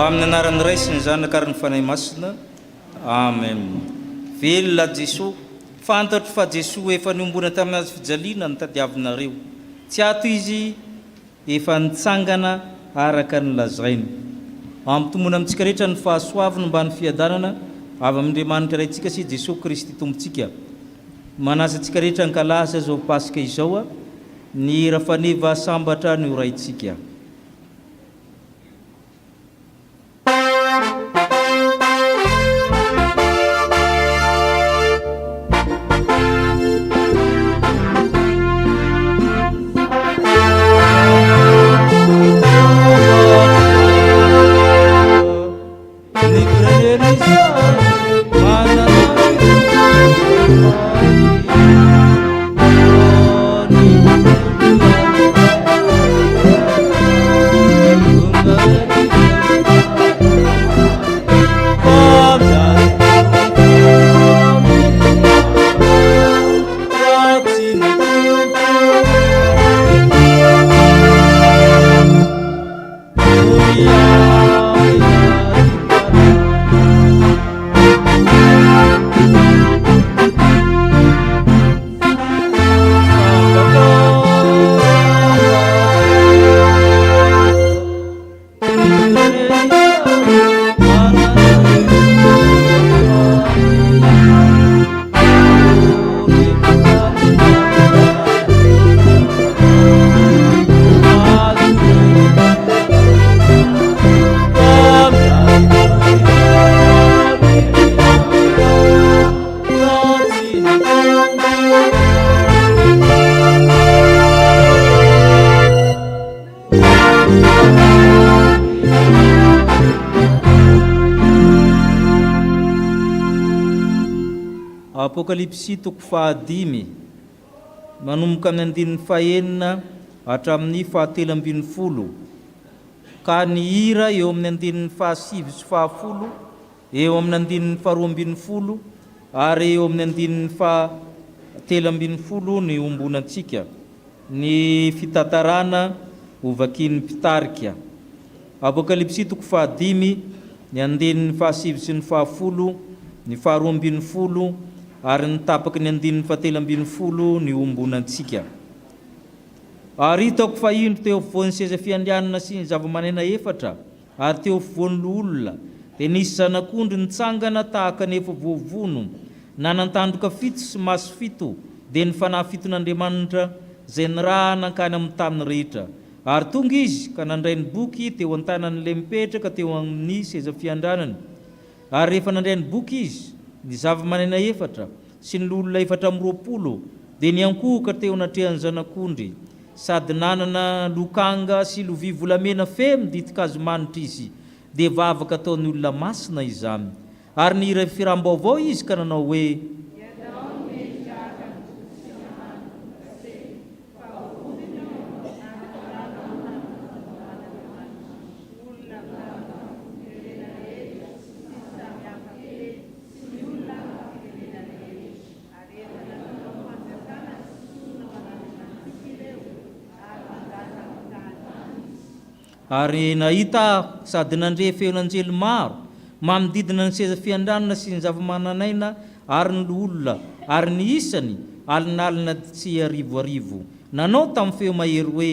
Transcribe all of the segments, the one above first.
amin'ny anaran'ny Ray sy ny Zanaka ary ny Fanahy Masina. Amen. Velona Jesosy, fantatro fa Jesosy efa niombona tamin'ny azy fijaliana ny tadiavinareo. Tsy ato izy efa nitsangana araka ny lazainy. Ampitomona amintsika rehetra ny fahasoavana mba ny fiadanana avy amin'Andriamanitra raintsika sy Jesosy Kristy tompontsika. Manasa antsika rehetra ny kalasa zao Pasika izao ny rafaneva sambatra ny horaintsika. Apokalipsy toko 5 manomboka amin'ny andinin'ny fahaenina hatramin'ny 7:10 ka ny hira eo amin'ny andinin'ny 7 sy 10, eo amin'ny andinin'ny 12 ary eo amin'ny andinin'ny 13 ny ombonantsika ny fitatarana ovakin'ny mpitarika. Apokalipsy toko 5 ny andinin'ny 7 sy ny 10, ny 12 ary ny tapaky ny andinin'ny 13 ny ombonantsika. Ary hitako fa indro teo afovoan'ny seza fiandrianana sy ny zava-manena efatra ary teo afovoan'ny olona dia nisy zanak'ondry nitsangana tahaka ny efa voavono, nanantandroka 7 sy maso 7 dia ny fanahy 7 n'Andriamanitra izay nirahana ankany amin'ny tany rehetra. Ary tonga izy ka nandray ny boky teo an-tanan'ilay mipetraka teo amin'ny seza fiandrianana. Ary rehefa nandray ny boky izy, ny zava-manena efatra sy ny olona 420 dia niankohoka teo anatrehan'ny zanak'ondry, sady nanana lokanga sy lovia volamena feno ditika azo manitra izy, dia vavaka ataon'ny olona masina izany. Ary ny firam-baovao izy ka nanao hoe: Ary nahita sady nandre feon'anjely maro manodidina ny seza fiandrianana sy ny zava-mananaina ary ny olona, ary ny isany alinalina tsy arivoarivo. Nanao tamin'ny feo mahery hoe: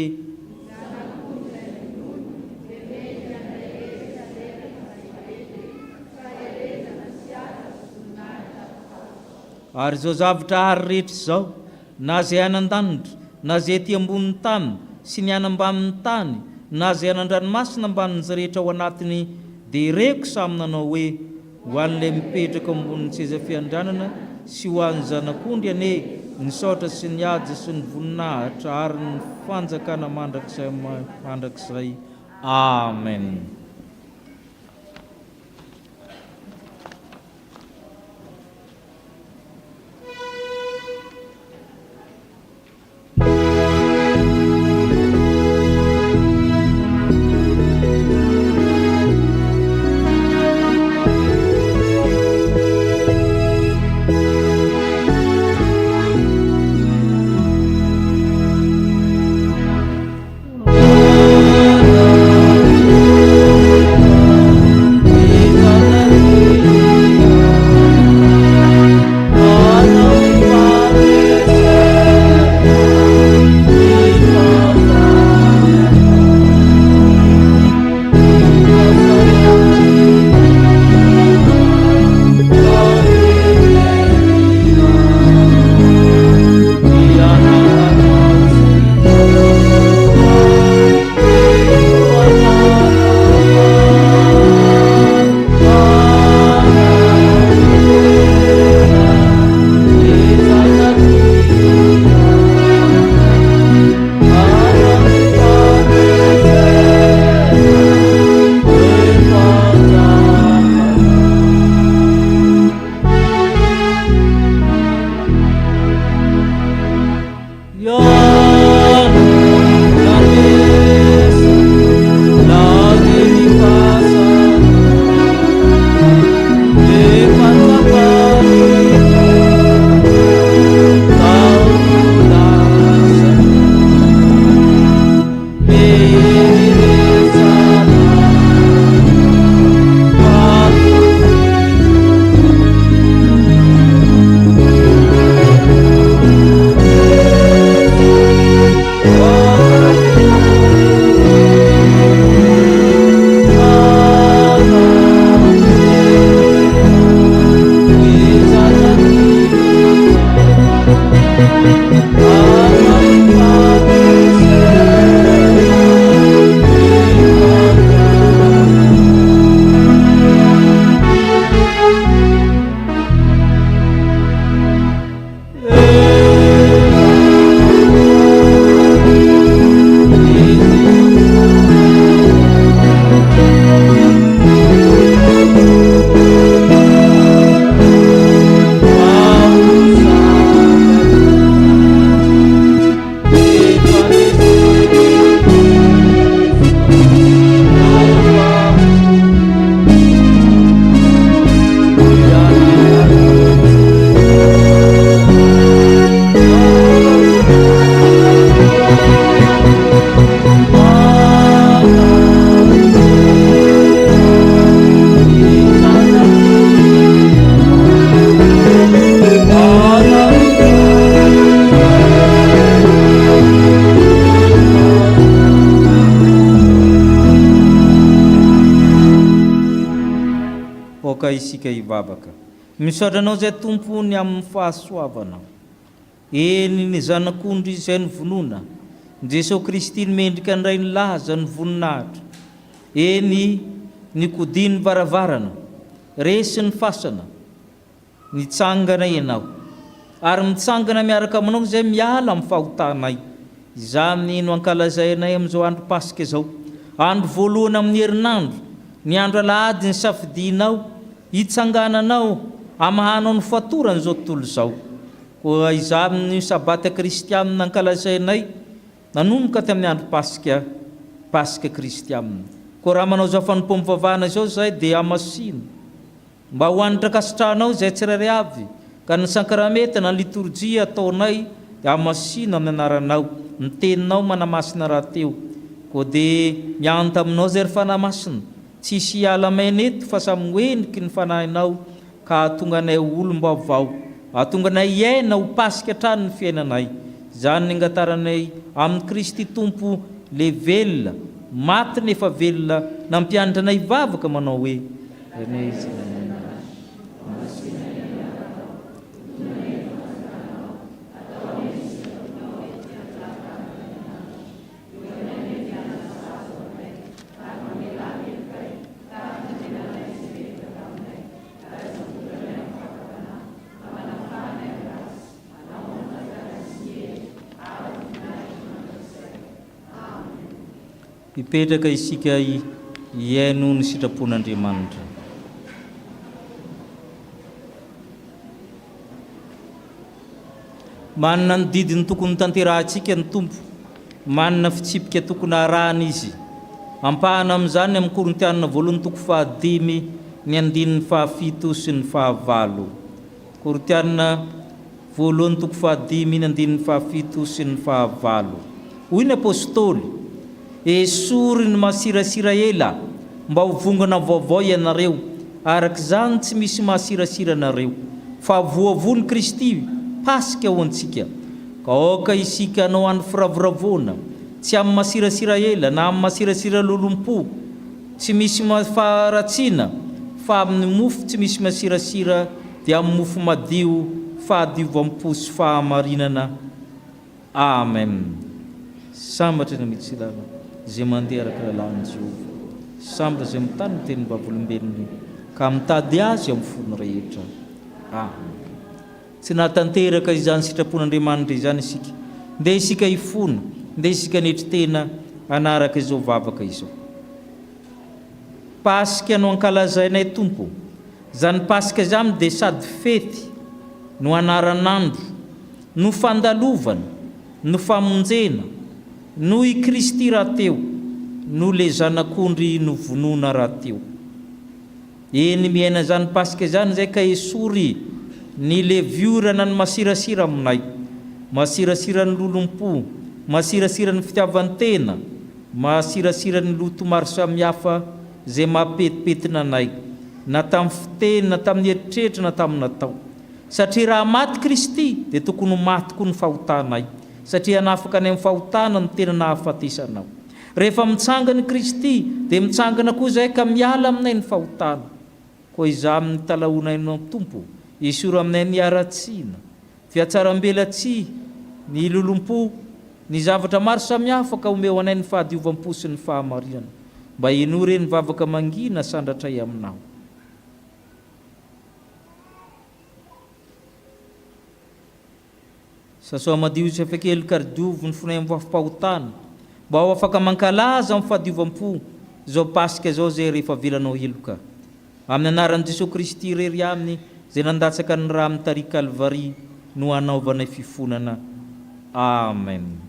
ary zao zavatra ary rehetra zao, na zay anan-danitra, na zay ety ambonin'ny tany sy ny anambanin'ny tany, na zay anan-dranomasina ambanin'ny rehetra ao anatiny, dia reko samy nanao hoe: ho an'ilay mipetraka ambonin'ny seza fiandrianana sy ho an'ny zanak'ondry ane ny saotra sy ny ady sy ny voninahitra ary ny fanjakana mandrakizay. Amen. isika hivavaka. Misaotra anao zay tompony amin'ny fahasoavanao. Eny ny zanak'ondry izay ny vonona, Jesosy Kristy mendrika ndray ny laza ny voninahitra. Eny ny kodiny varavarana, resy ny fasana, nitsangana ianao. Ary mitsangana miaraka aminao zay miala amin'ny fahotanay. Izany no ankalazainay amin'izao andro Pasika izao. Andro voalohany amin'ny herinandro, ny andro alahady ny safidinao, hitsangananao, amahanao ny fatorany zao tontolo izao. Koa izany ny sabata kristianina ankalazainay, nanomboka tamin'ny andro Pasika kristianina. Koa raha manao zao fanompoam-pivavahana zao zay dia amasino. Mba ho anitra kasitranao zay tsirairay avy, ka ny sakramenta na liturgia ataonay dia amasino amin'ny anaranao, ny teninao manamasina raha teo. Koa dia mianta aminao zay ry fanamasina, tsisy hiala maina eto fa samy hoeniky ny fanahinao, ka atonga anay olom-baovao, atonga anay iaina ho Pasika hatrany ny fiainanay. Izany ny angataranay amin'ny Kristy Tompo le velona, maty nefa velona, nampianatra anay vavaka manao hoe hipetraka isika iaino ny sitrapon'Andriamanitra. Manana ny didiny tokony tanterahantsika ny Tompo, manana fitsipika tokony arahana izy. Ampahana amin'izany amin'ny Korintianina voalohany toko 5 ny 7 sy ny 9. Korintianina voalohany toko 5 ny 7 sy ny 9. Hoy ny apôstôly: esory ny masirasira ela, mba ho vongana vaovao ianareo, araka izany tsy misy masirasira anareo, fa voavony Kristy Pasika ho antsika. Ka aoka isika anao andro firavoravoana, tsy amin'ny masirasira ela na amin'ny masirasira lolom-po, tsy misy faharatsiana, fa amin'ny mofo tsy misy masirasira, dia amin'ny mofo madio, fahadiovampo sy fahamarinana. Amen. Sambatra ny miditsilana zay mandeha araka lalàn'i Jehovah, sambatra zay mitany ny tenin'ny vavolombelony, ka mitady azy amin'ny fony rehetra. Amen. Tsy nahatanteraka izany sitrapon'Andriamanitra izany isika, ndeha isika hifona, ndeha isika nitry tena anaraka izao vavaka izao. Pasika no ankalazainay Tompo. Zany Pasika zany dia sady fety, no anaran'andro, no fandalovana, no famonjena, no i Kristy raha teo, no le zanak'ondry no vonona raha teo. Eny miaina zany Pasika zany zay ka esory ny le viorana ny masirasira aminay, masirasira ny lolom-po, masirasira ny fitiavan-tena, masirasira ny loto maro samihafa zay mampetipetina anay, na tamin'ny fiteny, na tamin'ny eritreritra, na tamin'ny natao. Satria raha maty Kristy dia tokony maty koa ny fahotanay, satria nafaka any amin'ny fahotana ny tena nahafatesanao. Rehefa mitsangana Kristy dia mitsangana koa zay ka miala aminay ny fahotana. Koa iza amin'ny talaonay no Tompo, isoro aminay ny aratsiana, fiatsaram-belatsia, ny lolom-po, ny zavatra maro samihafa ka omeo anay ny fahadiovampo sy ny fahamarinana, mba hinore ny vavaka mangina sandratray aminao. Sasoa madio sy afakely kardiovo ny fonay amin'ny fampahotana, mba ho afaka mankalaza amin'ny fahadiovampo zao Pasika zao zay rehefa velanao heloka. Amin'ny anaran'i Jesosy Kristy rery aminy, zay nandatsaka ny raha amin'ny tarihy Kalvari, no anaovanay fifonana. Amen.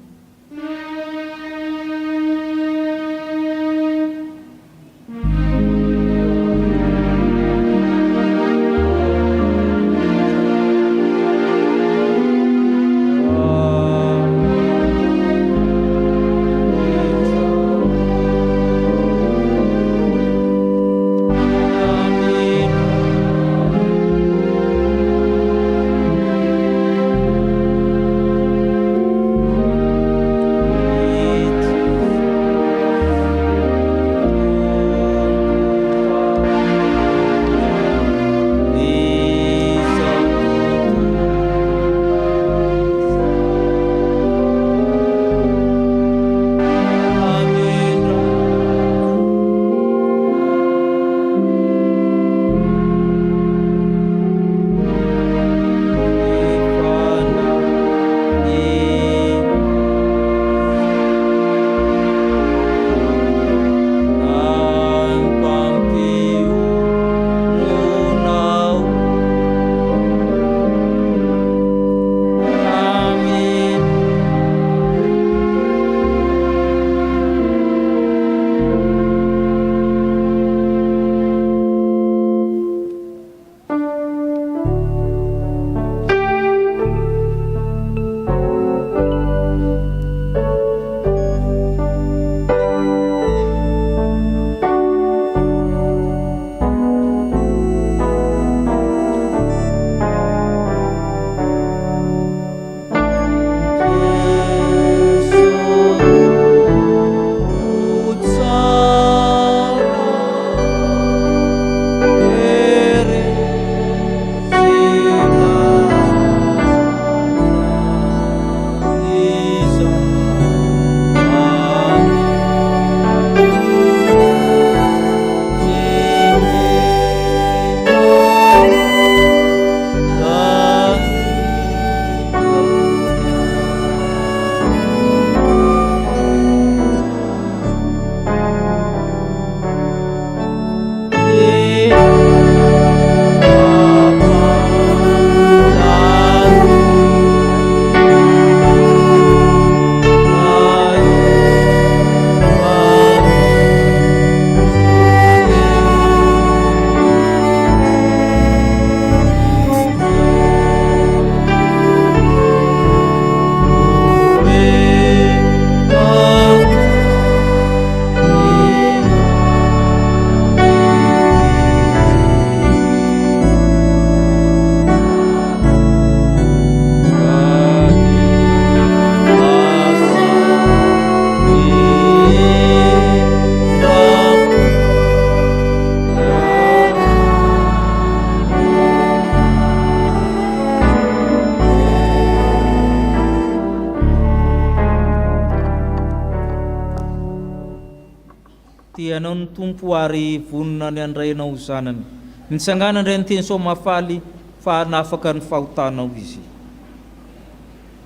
satria anao ny tompo ary vonona ny andrainao zanany. Nitsangana indray ny teny Soamafaly fa nafaka ny fahotanao izy.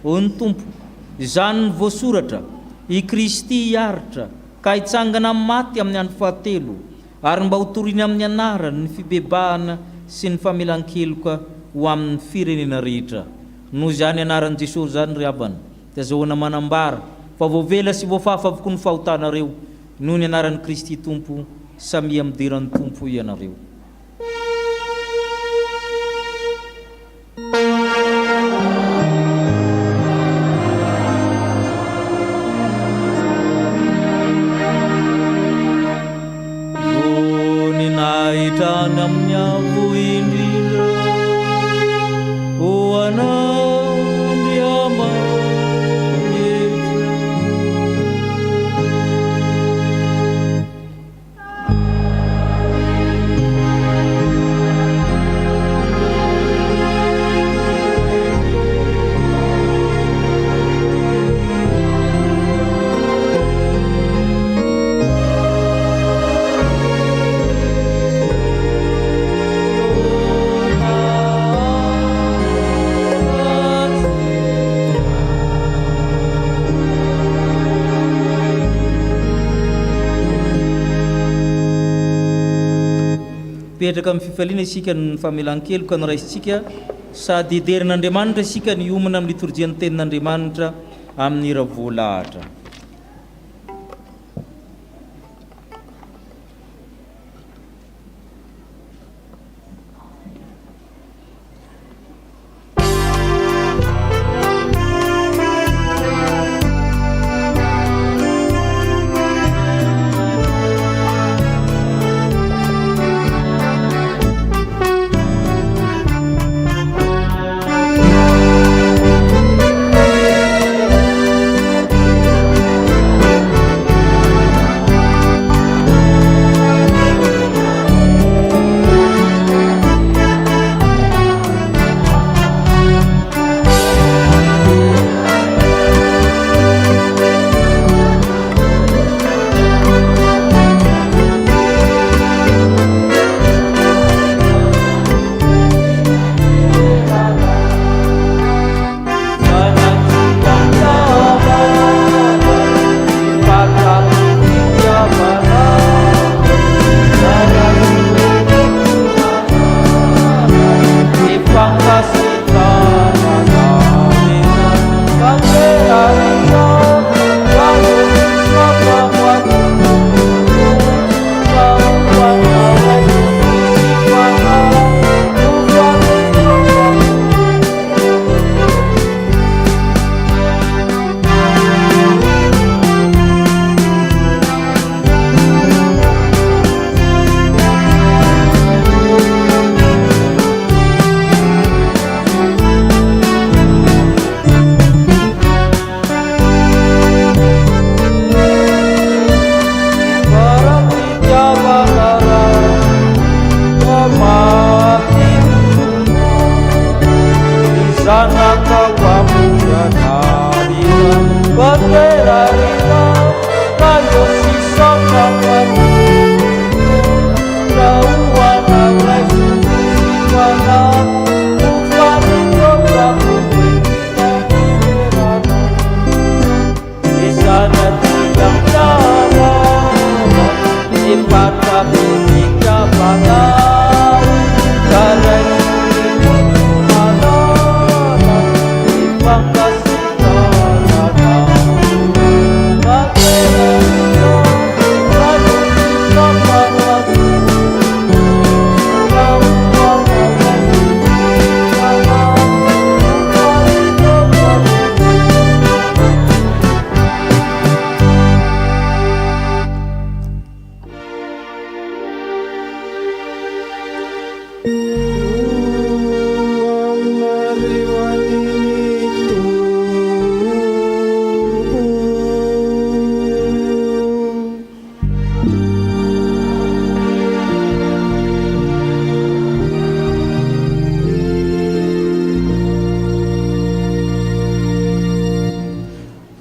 Hoy ny tompo, izany ny voasoratra, i Kristy hiaritra ka hitsangana maty amin'ny andro fahatelo, ary mba ho toriny amin'ny anarany ny fibebahana sy ny famelan-keloka ho amin'ny firenena rehetra. Noho izany anaran'i Jesosy zany ry havana, tazahoana manambara fa voavela sy voafafa avokoa ny fahotanareo noho ny anaran'i Kristy Tompo, samia midiran'ny Tompo ianareo. Nahitana amin'ny avo indrindra ho anao Andriamanitra. Petraka amin'ny fifaliana isika ny famelan-keloka ny raisitsika, sady hiderin'Andriamanitra isika ny omana amin'ny liturjian'ny tenin'Andriamanitra amin'ny hira voalahatra.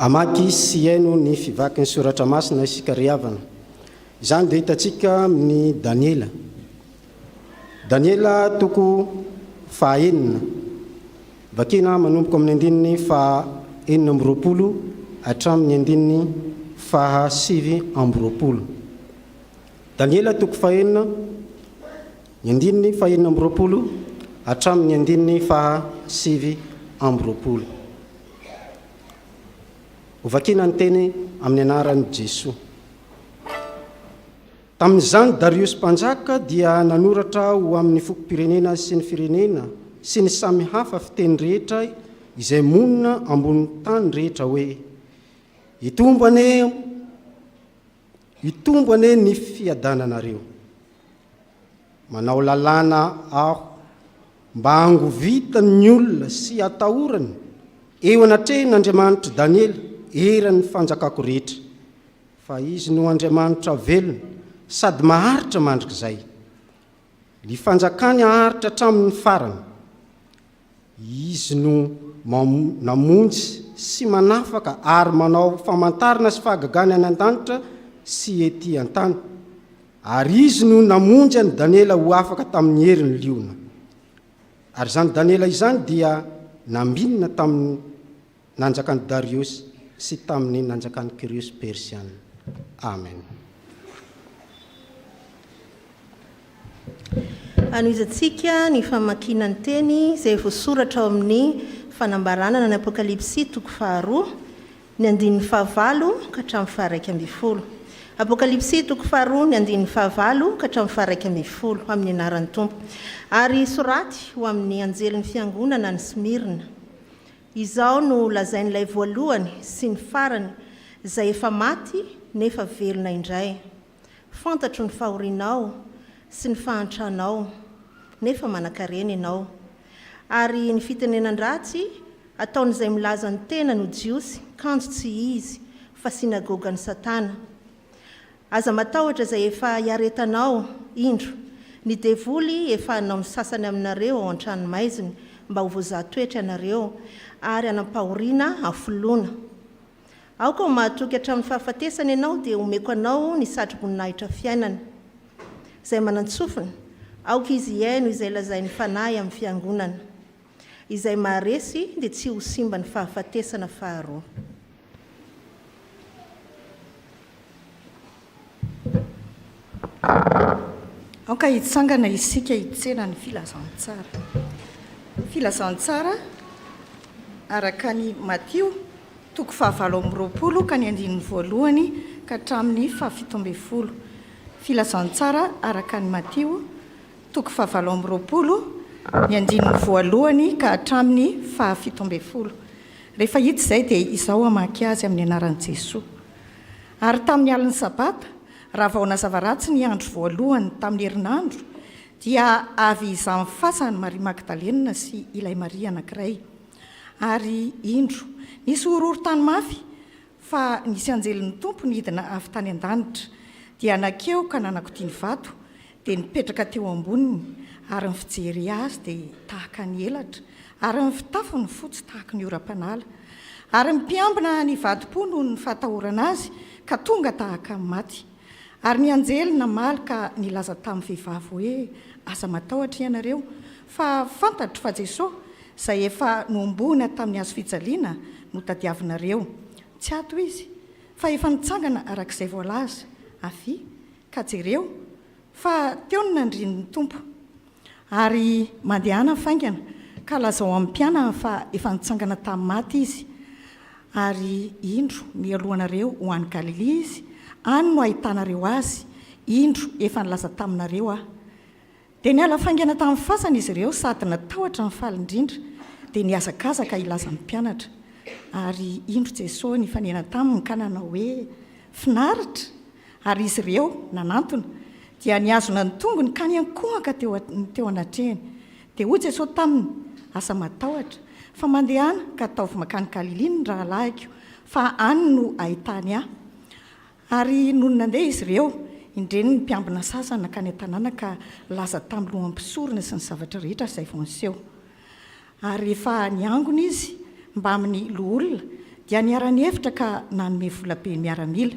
Amaky sy iaino ny fivaky ny soratra masina isika ry havana. Izany dia hitantsika amin'ny Daniela. Daniela toko fahaenina. Vakina manomboka amin'ny andininy fahaenina amby roapolo hatramin'ny andininy fahasivy amby roapolo. Daniela toko fahaenina, ny andininy fahaenina amby roapolo hatramin'ny andininy fahasivy amby roapolo. Hovakina ny teny amin'ny anaran'i Jesoa. Tamin'izany Darius mpanjaka dia nanoratra ho amin'ny fokom-pirenena sy ny firenena sy ny samy hafa fiteny rehetra izay monina ambony tany rehetra hoe: itombane ny fiadananareo, manao lalàna aho mba hangovita ny olona sy atahorany eo anatrehan'Andriamanitra Daniela eran'ny fanjakako rehetra, fa izy no Andriamanitra velona sady maharitra mandrik'izay. Ny fanjakany haharitra hatramin'ny farany. Izy no namonjy sy manafaka ary manao famantarana sy fahagagany any an-danitra sy ety an-tany. Ary izy no namonjy any Daniela ho afaka tamin'ny herin'ny liona. Ary zany Daniela izany dia nambinina tamin'ny nanjakan'i Darius sy tamin'ny nanjakan'i Kyrios Persiana. Amen. Anoizatsika ny famakiana ny teny izay voasoratra ao amin'ny fanambarana ny Apokalipsy toko 2, ny andininy 9 ka hatramin'ny 11. Apokalipsy toko 2, ny andininy 9 ka hatramin'ny 11 amin'ny anaran'ny Tompo. Ary soraty ho amin'ny anjelin'ny fiangonana ny Smirna. Izao no lazain'ilay voalohany sy ny farany izay efa maty nefa velona indray. Fantatro ny fahorinao sy ny fahantranao, nefa manan-karena ianao. Ary ny fitenenan-dratsy ataon'izay milaza ny tena no jiosy, kanjo tsy izy fa sinagoga ny Satana. Aza matahotra izay efa hiaretanao indro, ny devoly efa hanao ny sasany aminareo ao an-tranomaiziny mba ho voazatoetra ianareo ary anampahoriana afoloana. Aoka ho mahatoky hatramin'ny fahafatesana ianao dia omeko anao ny satroboninahitra fiainana izay manantsofina, aoka izy iaino izay lazain'ny fanahy amin'ny fiangonana, izay maharesy dia tsy ho simba ny fahafatesana faharoa. Aoka hitsangana isika hitsena ny filazantsara. Filazantsara araka ny Matio toko 7 ka ny andininy 1 ka hatramin'ny 17. Filazantsara araka ny Matio toko 7 ny andininy 1 ka hatramin'ny 17. Rehefa hita izay dia izao hamaky azy amin'ny anaran'i Jesoa. Ary tamin'ny alin'ny sabata, raha vao nazava ratsy ny andro voalohany tamin'ny herinandro, dia avy iza mifasany Maria Magdalena sy ilay Maria anankiray. Ary indro nisy horohorontany mafy fa nisy anjelin'ny Tompo nidina avy tany an-danitra, dia nakeo ka nanakotiny vato dia nipetraka teo amboniny, ary ny fijery azy dia tahaka ny elatra, ary ny fitafiny fotsy tahaka ny oram-panala, ary mpiambina ny vato-po noho ny fahatahorana azy ka tonga tahaka ny maty. Ary ny anjely namaly ka nilaza tamin'ny vehivavy hoe: aza matahotra ianareo, fa fantatro fa Jesosy izay efa nombona tamin'ny hazo fijaliana no tadiavinareo. Tsy ato izy, fa efa nitsangana arak'izay voalaza. Afy, ka jereo fa teo ny nandrin'ny Tompo. Ary mandehana faingana ka lazao amin'ny mpianana fa efa nitsangana tamin'ny maty izy. Ary indro mialohanareo ho any Galilea izy, any no ahitanareo azy, indro efa nilaza taminareo aho. Dia niala faingana tamin'ny fasana izy ireo sady natahotra ny faly indrindra, dia niazakazaka ilaza ny mpianatra. Ary indro Jesosy nifanena taminy ka nanao hoe: finaritra. Ary izy ireo nanantona dia niazona ny tongony ka niankohaka teo anatrehany. Dia hoy Jesosy taminy: asa matahotra, fa mandehana ka ataovy makany Galilea ny rahalahiko, fa any no ahitany ahy. Ary noho nandeha izy ireo, indreny ny mpiambina sasany nakany an-tanàna ka laza tamin'ny loham-pisorona sy ny zavatra rehetra izay vao niseho. Ary rehefa niangona izy mba amin'ny loha olona, dia niara-nihevitra ka nanome vola be miaramila.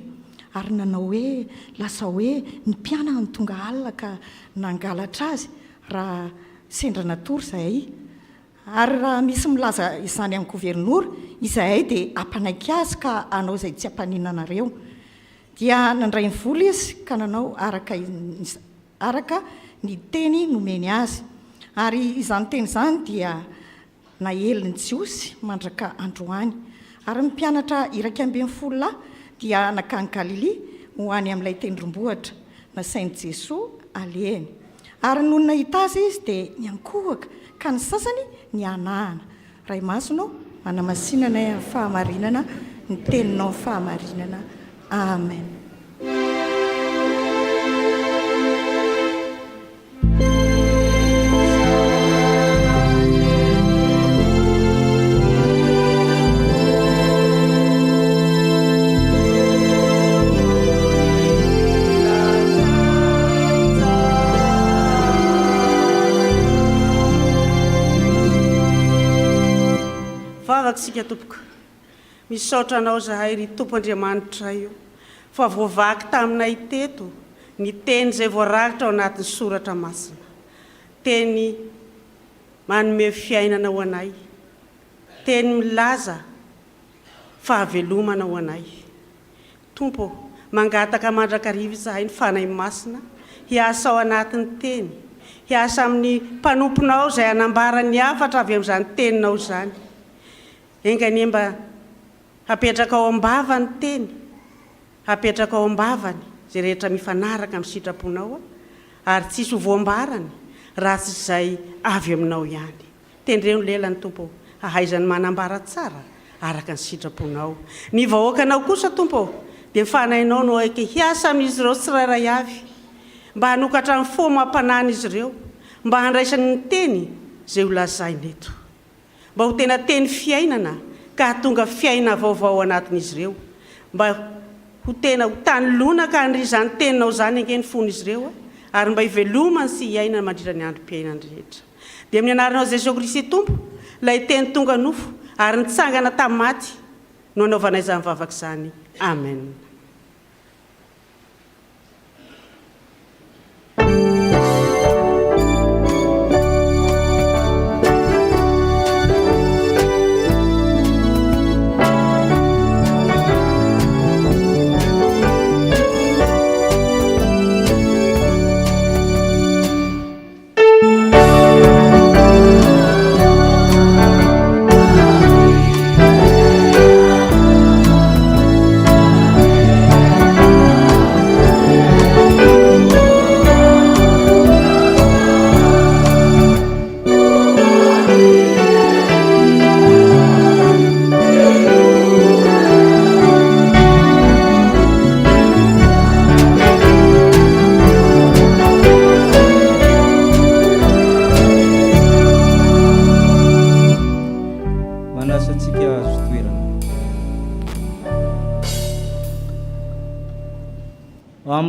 ary nanao hoe lasa hoe ny mpianana ny tonga alina ka nangalatra azy raha sendra natory zahay ary raha misy milaza izany amin'ny gouvernoura izahay dia ampanaiky azy ka anao izay tsy ampaninanareo dia nandray ny vola izy ka nanao araka ny teny nomeny azy ary izany teny izany dia naheliny jiosy mandraka androany ary ny mpianatra iraika ambin'ny folo lahy dia nakany Galilia ho any amin'ilay tendrombohitra nasain'i Jesosy alehany ary noho nahita azy izy dia niankohaka ka ny sasany ny anahana ray masonao manamasinana amin'ny fahamarinana ny teninao ny fahamarinana amen. Sika tompoko misaotra anao zahay ry tompo Andriamanitra io fa voavaky taminay teto ny teny izay voarakitra ao anatin'ny soratra masina, teny manome fiainana ho anay, teny milaza fahavelomana ho anay. Tompo, mangataka mandrakariva zahay ny fanahy masina hiasa ao anatin'ny teny, hiasa amin'ny mpanomponao izay anambara ny hafatra avy amin'izany teninao izany. Engany mba hapetraka ao ambavany teny, hapetraka ao ambavany izay rehetra mifanaraka amin'ny sitraponao ary tsisy voambarany raha tsy izay avy aminao ihany. Tendreo lelany tompo, ahaizany manambara tsara araka ny sitraponao. Ny vahoakanao kosa tompo dia mifanainao no eke hiasa amin'izy ireo tsirairay avy mba hanokatra ny fo mampanana izy ireo, mba handraisany ny teny izay ho lazainy eto, mba ho tena teny fiainana ka hatonga fiaina vaovao anatin'izy ireo, mba ho tena ho tany lona ka handry izany teninao izany angeny fon'izy ireo ary mba hivelomany sy hiainana mandritra ny androm-piainany rehetra. Dia amin'ny anaranao Jesosy Kristy tompo, ilay teny tonga nofo ary nitsangana tamin'ny maty no anaovanay izany vavaka izany. Amen.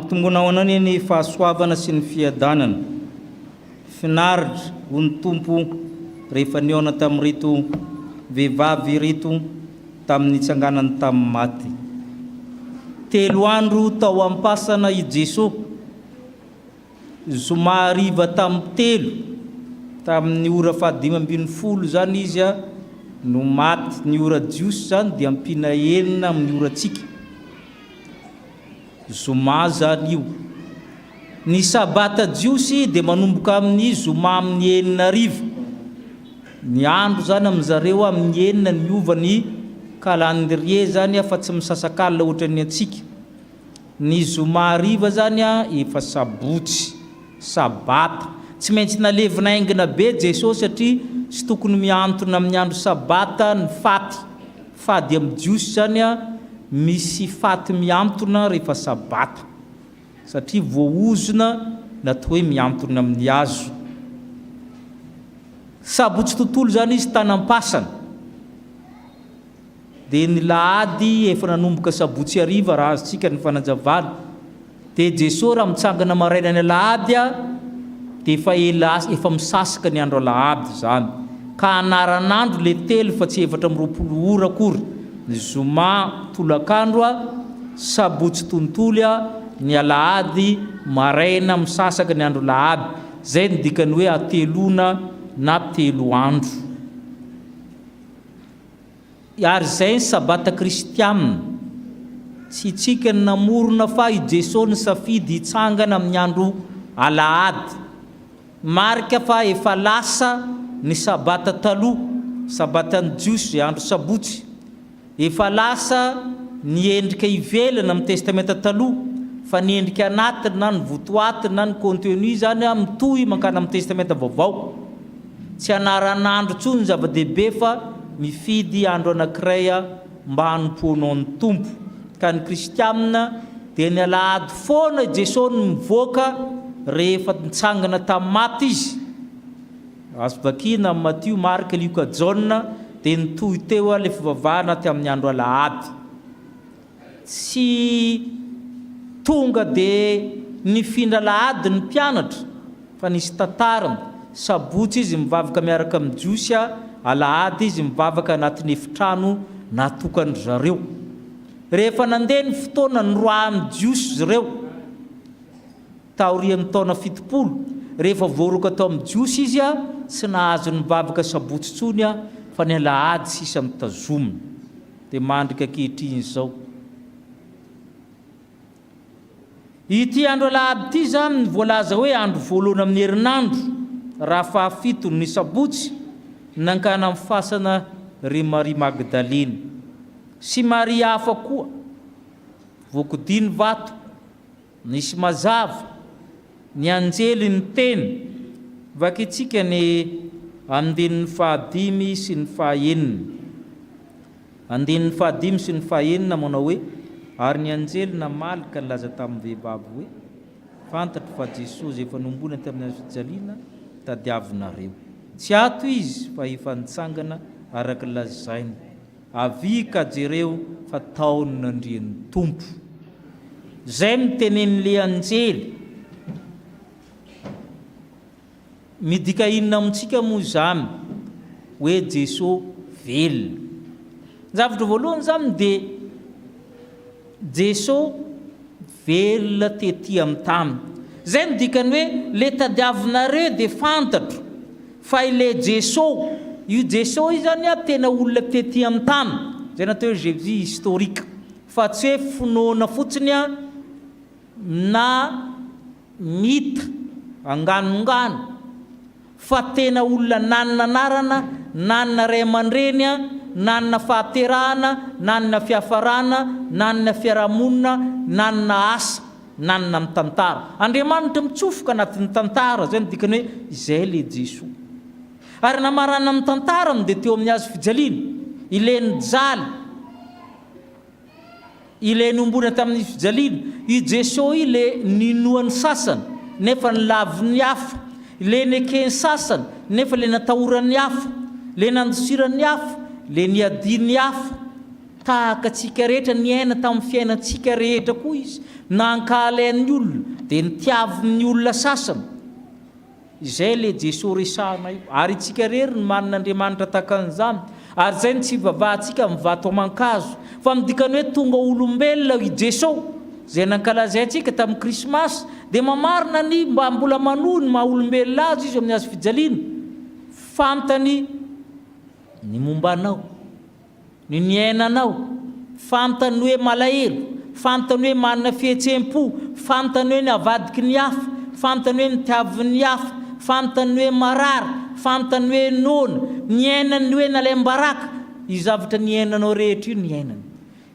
Tongonao anany ny fahasoavana sy ny fiadanana finaritra ho ny tompo rehefa niona tamin'irito vehivavy rito tamin'ny tsanganany tamin'ny maty. 3 andro tao ampasana i Jesosy, zoma hariva tamin'ny 3 tamin'ny ora 5:10 zany izy no maty. Ny ora jiosy zany dia ampina 9 amin'ny oratsika zoma zany io. Ny sabata jiosy dia manomboka amin'ny zoma amin'ny 9:00. Ny andro zany amin'izareo amin'ny 9 niova ny calendrier zany fa tsy misasak'alina ohatra ny antsika. Ny zoma hariva zany efa sabotsy, sabata. Tsy maintsy nalevina aingina be Jesosy satria tsy tokony miantona amin'ny andro sabata ny faty. Fady amin'ny jiosy zany misy faty miantona rehefa sabata satria voaozona natao hoe miantona amin'ny azo. Sabotsy tontolo zany izy tanampasana. Dia ny lahady efa nanomboka sabotsy hariva raha azontsika ny fanajavana. Dia Jesosy raha mitsangana maraina ny lahady dia efa misasaka ny andro lahady zany. Ka anaran'andro le 3 fa tsy 4:20 ora akory. Ny zoma tolakandro sabotsy tontolo ny alahady maraina misasaka ny andro lahaby. Zay ny dikany hoe atelona na 3 andro. Ary zay ny sabata kristianina. Tsy tsika ny namorona fa i Jesosy ny safidy hitsangana amin'ny andro alahady. Marika fa efa lasa ny sabata taloha, sabatany jiosy andro sabotsy. Efa lasa ny endrika ivelana amin'ny testamenta taloha, fa ny endrika anatiny na ny votoatiny na ny contenu zany mitohy mankana amin'ny testamenta vaovao. Tsy anaran'andro tsony ny zava-dehibe fa mifidy andro anankiray mba hanompoanao ny tompo. Ka ny kristianina dia ny alahady foana Jesosy mivoaka rehefa nitsangana tamin'ny maty izy. Azo vakiana amin'ny Matthieu, Marka, Luka, Jaona dia nitohy teo ilay fivavahana ty amin'ny andro alahady. Tsy tonga dia nifindra alahady ny mpianatra fa nisy tantarany. Sabotsy izy mivavaka miaraka amin'ny jiosy, alahady izy mivavaka anatin'ny efitrano natokany zareo. Rehefa nandeha ny fotoana ny roa amin'ny jiosy zareo taorian'ny taona 70, rehefa voaroka tao amin'ny jiosy izy tsy nahazo ny mivavaka sabotsy tsony fa ny alahady sisa mitazomina. Dia mandrika ankehitriny izao. Ity andro alahady ity zany ny voalaza hoe andro voalohany amin'ny herinandro, raha fahafitony ny sabotsy, nankana amin'ny fasana ry Maria Magdalena sy Maria hafa koa. Voakodiny vato, nisy mazava, ny anjely ny teny. Vakitsika ny andininy 15 sy ny 9. Andininy 15 sy ny 9 manao hoe ary ny anjely namalaka nilaza tamin'ny vehivavy hoe fantatro fa Jesosy efa nombona tamin'ny fijaliana tadiavinareo. Tsy ato izy fa efa nitsangana araka lazainy. Avika jereo fa taony nandrian'ny tompo. Zay mitenen'le anjely. Midika inona amintsika moa zany hoe Jesosy velona. Zavatra voalohany zany dia Jesosy velona tetỳ amin'ny tany. Zay ny dikany hoe le tadiavinareo dia fantatro fa ile Jesosy, io Jesosy zany tena olona tetỳ amin'ny tany. Zay natao hoe Jésus historique, fa tsy hoe finoana fotsiny na mita anganongano, fa tena olona nanana anarana, nanana ray aman-dreny, nanana fahaterahana, nanana fiafarana, nanana fiarahamonina, nanana asa, nanana amin'ny tantara. Andriamanitra mitsofoka anatin'ny tantara. Zay ny dikany hoe izay le Jesosy. Ary namarana amin'ny tantara dia teo amin'ny azo fijaliana. Ileny jaly, ileny ombona tamin'ny fijaliana. I Jesosy le ninoan'ny sasany nefa nilavin'ny hafa, le nekeny sasany nefa le natahoran'ny hafa, le nandosiran'ny hafa, le niadin'ny hafa. Tahaka tsika rehetra niaina tamin'ny fiainantsika rehetra koa izy. Nankalain'ny olona dia nitiavin'ny olona sasany. Izay le Jesosy resahana io. Ary tsika rery ny manin'Andriamanitra takan'izany. Ary zay ny tsy vavahantsika mivato aman-kazo fa midikany hoe tonga olombelona i Jesosy. Zay nankalazaintsika tamin'ny krismasy dia mamarina ny mba mbola manohy ny maha olombelona azy izy amin'ny azo fijaliana. Fantany ny mombanao, ny niainanao, fantany hoe malahelo, fantany hoe manana fihetsem-po, fantany hoe navadiky ny hafa, fantany hoe nitiavin'ny hafa, fantany hoe marary, fantany hoe nona, niainany hoe nalembaraka. I zavatra niainanao rehetra io niainany.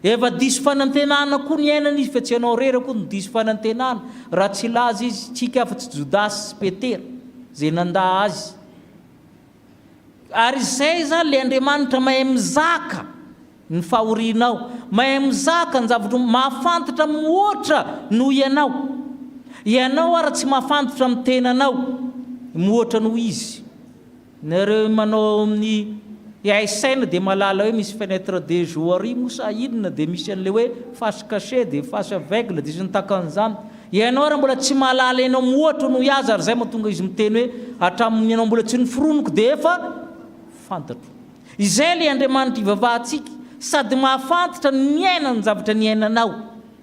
Efa diso fanantenana koa niainany izy fa tsy anao rera koa ny diso fanantenana. Raha tsy laza izy tsika afa-tsy Jodasy sy Petera zay nanda azy. Ary izay zany le Andriamanitra mahay mizaka ny fahorianao, mahay mizaka ny zavatra mahafantatra mihoatra noho ianao. Ianao ary tsy mahafantatra amin'ny tenanao mihoatra noho izy. Nareo manao amin'ny aisaina dia malala hoe misy fenêtre de joaillerie mosa inona dia misy an'le hoe face cachée dia face aveugle dia sy ny takan'izany. Ianao ary mbola tsy mahalala ianao mihoatra noho azy, ary zay mahatonga izy miteny hoe hatramin'ny ianao mbola tsy niforonoko dia efa fantatro. Izay le Andriamanitra ivavahantsika, sady mahafantatra ny niainany zavatra niainanao.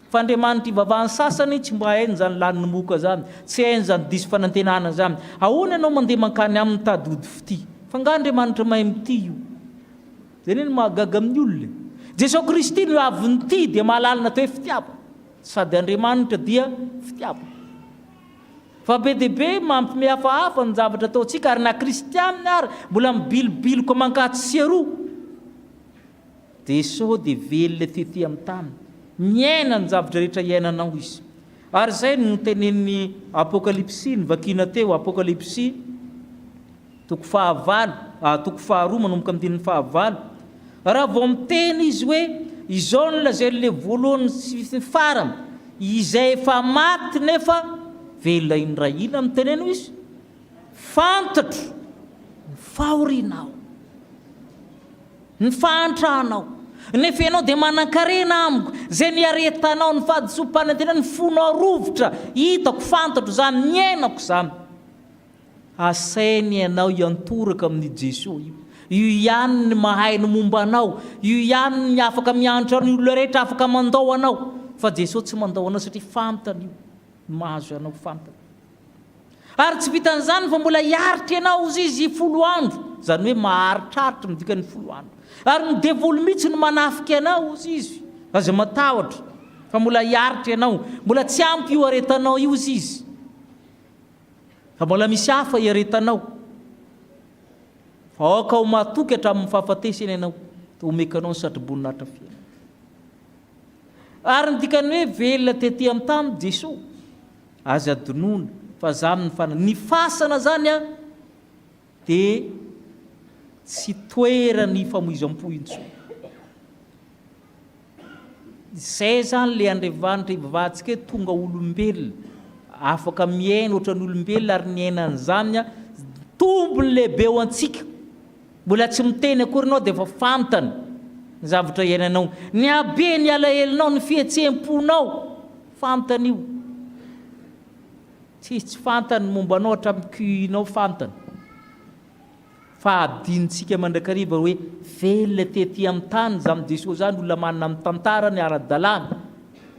fa Andriamanitra ivavahany sasany tsy mba hainy zany laniny moka zany, tsy hainy zany diso fanantenana zany. Ahoana ianao mandeha mankany amin'ny tady ody fity? Fa nga Andriamanitra mahay mity io. Zay ny mahagaga amin'ny olona. Jesosy Kristy no avy nity dia mahalalina atao hoe fitiavana, sady Andriamanitra dia fitiavana. Fa be dia be mampime hafahafa ny zavatra ataontsika, ary na kristianina ary mbola mibilibiloka mankatsiaroa. Jesosy dia velona tetỳ amin'ny tany, miaina ny zavatra rehetra iainanao izy. Ary zay no tenen'ny Apokalipsy nivakina teo, Apokalipsy toko 4 manomboka amin'ny 9. Raha vao miteny izy hoe izao no lazainy le voalohany sy farany izay efa maty nefa velona indray. Ina miteneno izy? Fantatro ny fahorianao, ny fahantrahanao, nefa ianao dia manan-karena amiko, zay niaretanao ny fahadisom-panantenana, ny fonao rovotra, hitako fantatro zany, miainako zany. Asainy ianao iantoraka amin'ny Jesosy. Io ihany ny mahay ny momba anao, io ihany ny afaka miantra ny olona rehetra afaka mandao anao. Fa Jesosy tsy mandao anao satria fantany io, mahazo anao fantany. Ary tsy vitan'izany fa mbola hiaritra ianao izy 10 andro, zany hoe maharitraritra midika ny 10 andro. Ary ny devoly mihitsy no manafika anao izy, aza matahotra, fa mbola hiaritra ianao, mbola tsy ampy io aretanao io izy, fa mbola misy hafa iaretanao. Fa aoka ho matoky hatramin'ny fahafatesany ianao, dia omekanao ny satroboninahitra fiainana. Ary ny dikany hoe velona tetỳ amin'ny tany Jesosy, aza adinoina fa zany ny fasana zany a dia tsy toerany famoizam-po intsony. Zay zany le Andriamanitra ivavahantsika hoe tonga olombelona afaka miaina ohatran'ny olombelona, ary ny ainany zany a tombony lehibe ho antsika. Mbola tsy miteny akory ianao dia efa fantany ny zavatra iainanao, ny habe ny alahelinao, ny fihetsem-ponao, fantany io. Tsy fantany momba anao hatramin'ny cuinao fantany. Fa adinitsika mandrakariva hoe velona tetỳ amin'ny tany zany Jesosy zany, olona manana amin'ny tantara ny ara-dalàna,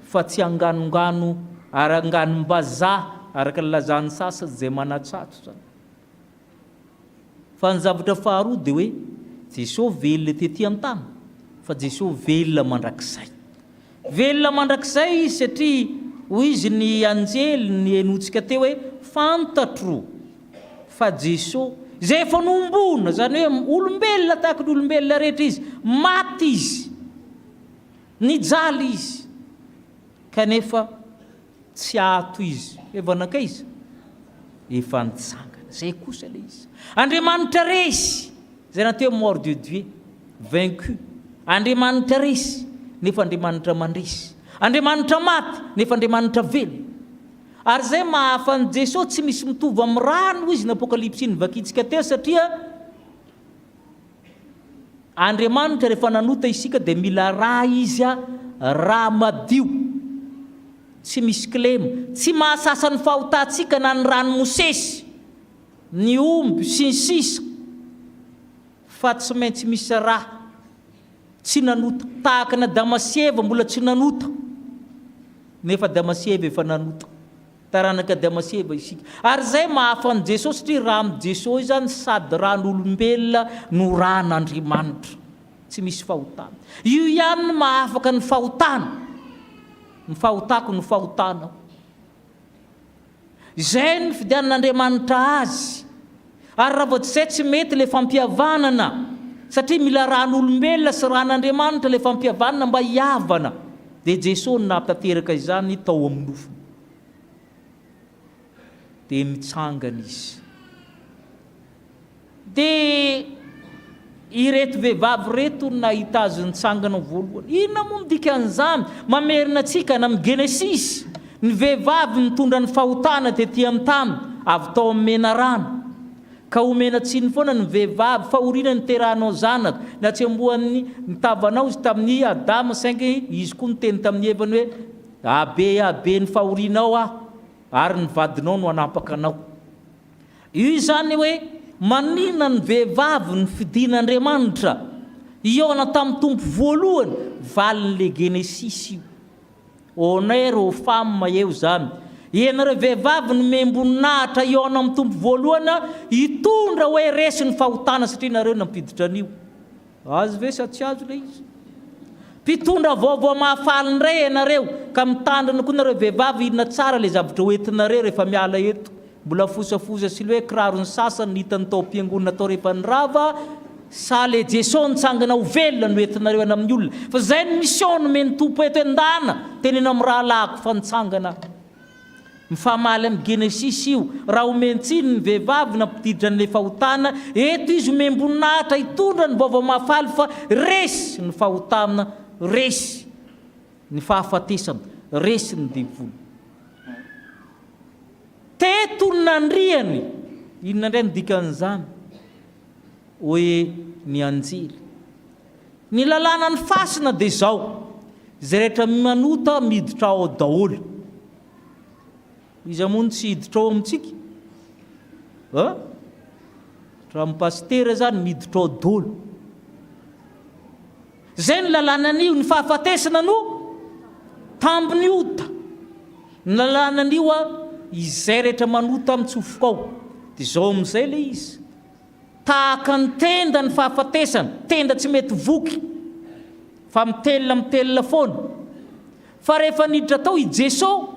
fa tsy anganongano ary anganom-bazaha araka ny lazan'ny sasany zay manatsato zany. Fa ny zavatra faharoa dia hoe Jesosy velona tetỳ amin'ny tany, fa Jesosy velona mandrakizay. Velona mandrakizay izy satria hoy izy ny anjely ny enotsika teo hoe fantatro fa Jesosy zay efa nombona, zany hoe olombelona tahaka ny olombelona rehetra izy, maty izy, nijaly izy, kanefa tsy ato izy, efa nankaiza? Efa nitsangana. Zay kosa le izy. Andriamanitra resy, zay nateo mort de Dieu, vaincu. Andriamanitra resy, nefa Andriamanitra mandresy. Andriamanitra maty, nefa Andriamanitra velona. Ary zay mahafan'ny Jesosy tsy misy mitovy amin'ny rano izy ny Apokalipsy nivakitsika teo, satria Andriamanitra rehefa nanota isika dia mila raha izy raha madio, tsy misy klema, tsy mahasasa ny fahotantsika na ny rano mosesy, ny omby sy ny sisa, fa tsy maintsy misy raha tsy nanota, tahaka na Damasieva mbola tsy nanota, nefa Damasieva efa nanota, taranaka Damasieva isika. Ary zay mahafan'ny Jesosy satria raha amin'ny Jesosy zany sady ran'olombelona no ran'Andriamanitra, tsy misy fahotana. Io ihany no mahafaka ny fahotana, ny fahotako ny fahotanao. Zay ny fidianan'Andriamanitra azy. Ary raha vao zay tsy mety le fampihavanana, satria mila ran'olombelona sy ran'Andriamanitra le fampihavanana mba hiavana, dia Jesosy nampitateraka izany tao amin'ny nofony, dia mitsangana izy. Dia ireto vehivavy reto nahita azy nitsangana voalohany, inona moa ny dikan'izany? Mamerina antsika na amin'ny Genesisy, ny vehivavy mitondra ny fahotana tetỳ amin'ny tany, avy tao amin'ny menarana, ka omena tsiny foana ny vehivavy fahoriana ny terahanao zanaka, na tsy amboan'ny nitavanao izy tamin'ny Adama, saingy izy koa niteny tamin'ny Evany hoe abe ny fahorianao ary ny vadinao no anampaka anao. Io zany hoe manina ny vehivavy ny fidin'Andriamanitra iona tamin'ny tompo voalohany, valin'le Genesisy io. honneur aux femmes eo zany. Ianareo vehivavy no membonahitra iona amin'ny tompo voalohana hitondra hoe resy ny fahotana satria nareo nampiditra an'io. Azo ve sa tsy azo le izy? Mpitondra vaovao mahafaly ndray ianareo ka mitandrina koa nareo vehivavy hidina tsara le zavatra hoentinareo rehefa miala eto. Mbola fosafosa sy hoe kiraro ny sasany ny hitany tao am-piangonana tao rehefa ny rava sa le Jesosy nitsangana ho velona no entinareo any amin'ny olona. Fa zay ny mission no meny tompo eto endana tenena amin'ny raha lahako fa nitsangana. Mifamaly amin'ny Genesis io raha omentsiny ny vehivavy nampiditra an'le fahotana eto izy membonahitra hitondra ny vaovao mahafaly fa resy ny fahotana, resy ny fahafatesana, resy ny devoly. Teto nandriany inona indray ny dikan'izany hoe ny anjely. Ny lalàna ny fasina dia zao, zay rehetra manota miditra ao daholo. Izy amony tsy hiditra ao amintsika raha amin'ny pastera zany miditra ao daholo. Zay ny lalànan'io ny fahafatesana no tambiny ota. Ny lalànan'io izay rehetra manota amintsofoka ao dia zao amin'izay le izy. Tahaka ny tenda ny fahafatesana, tenda tsy mety voky fa mitelina foana. Fa rehefa niditra tao i Jesosy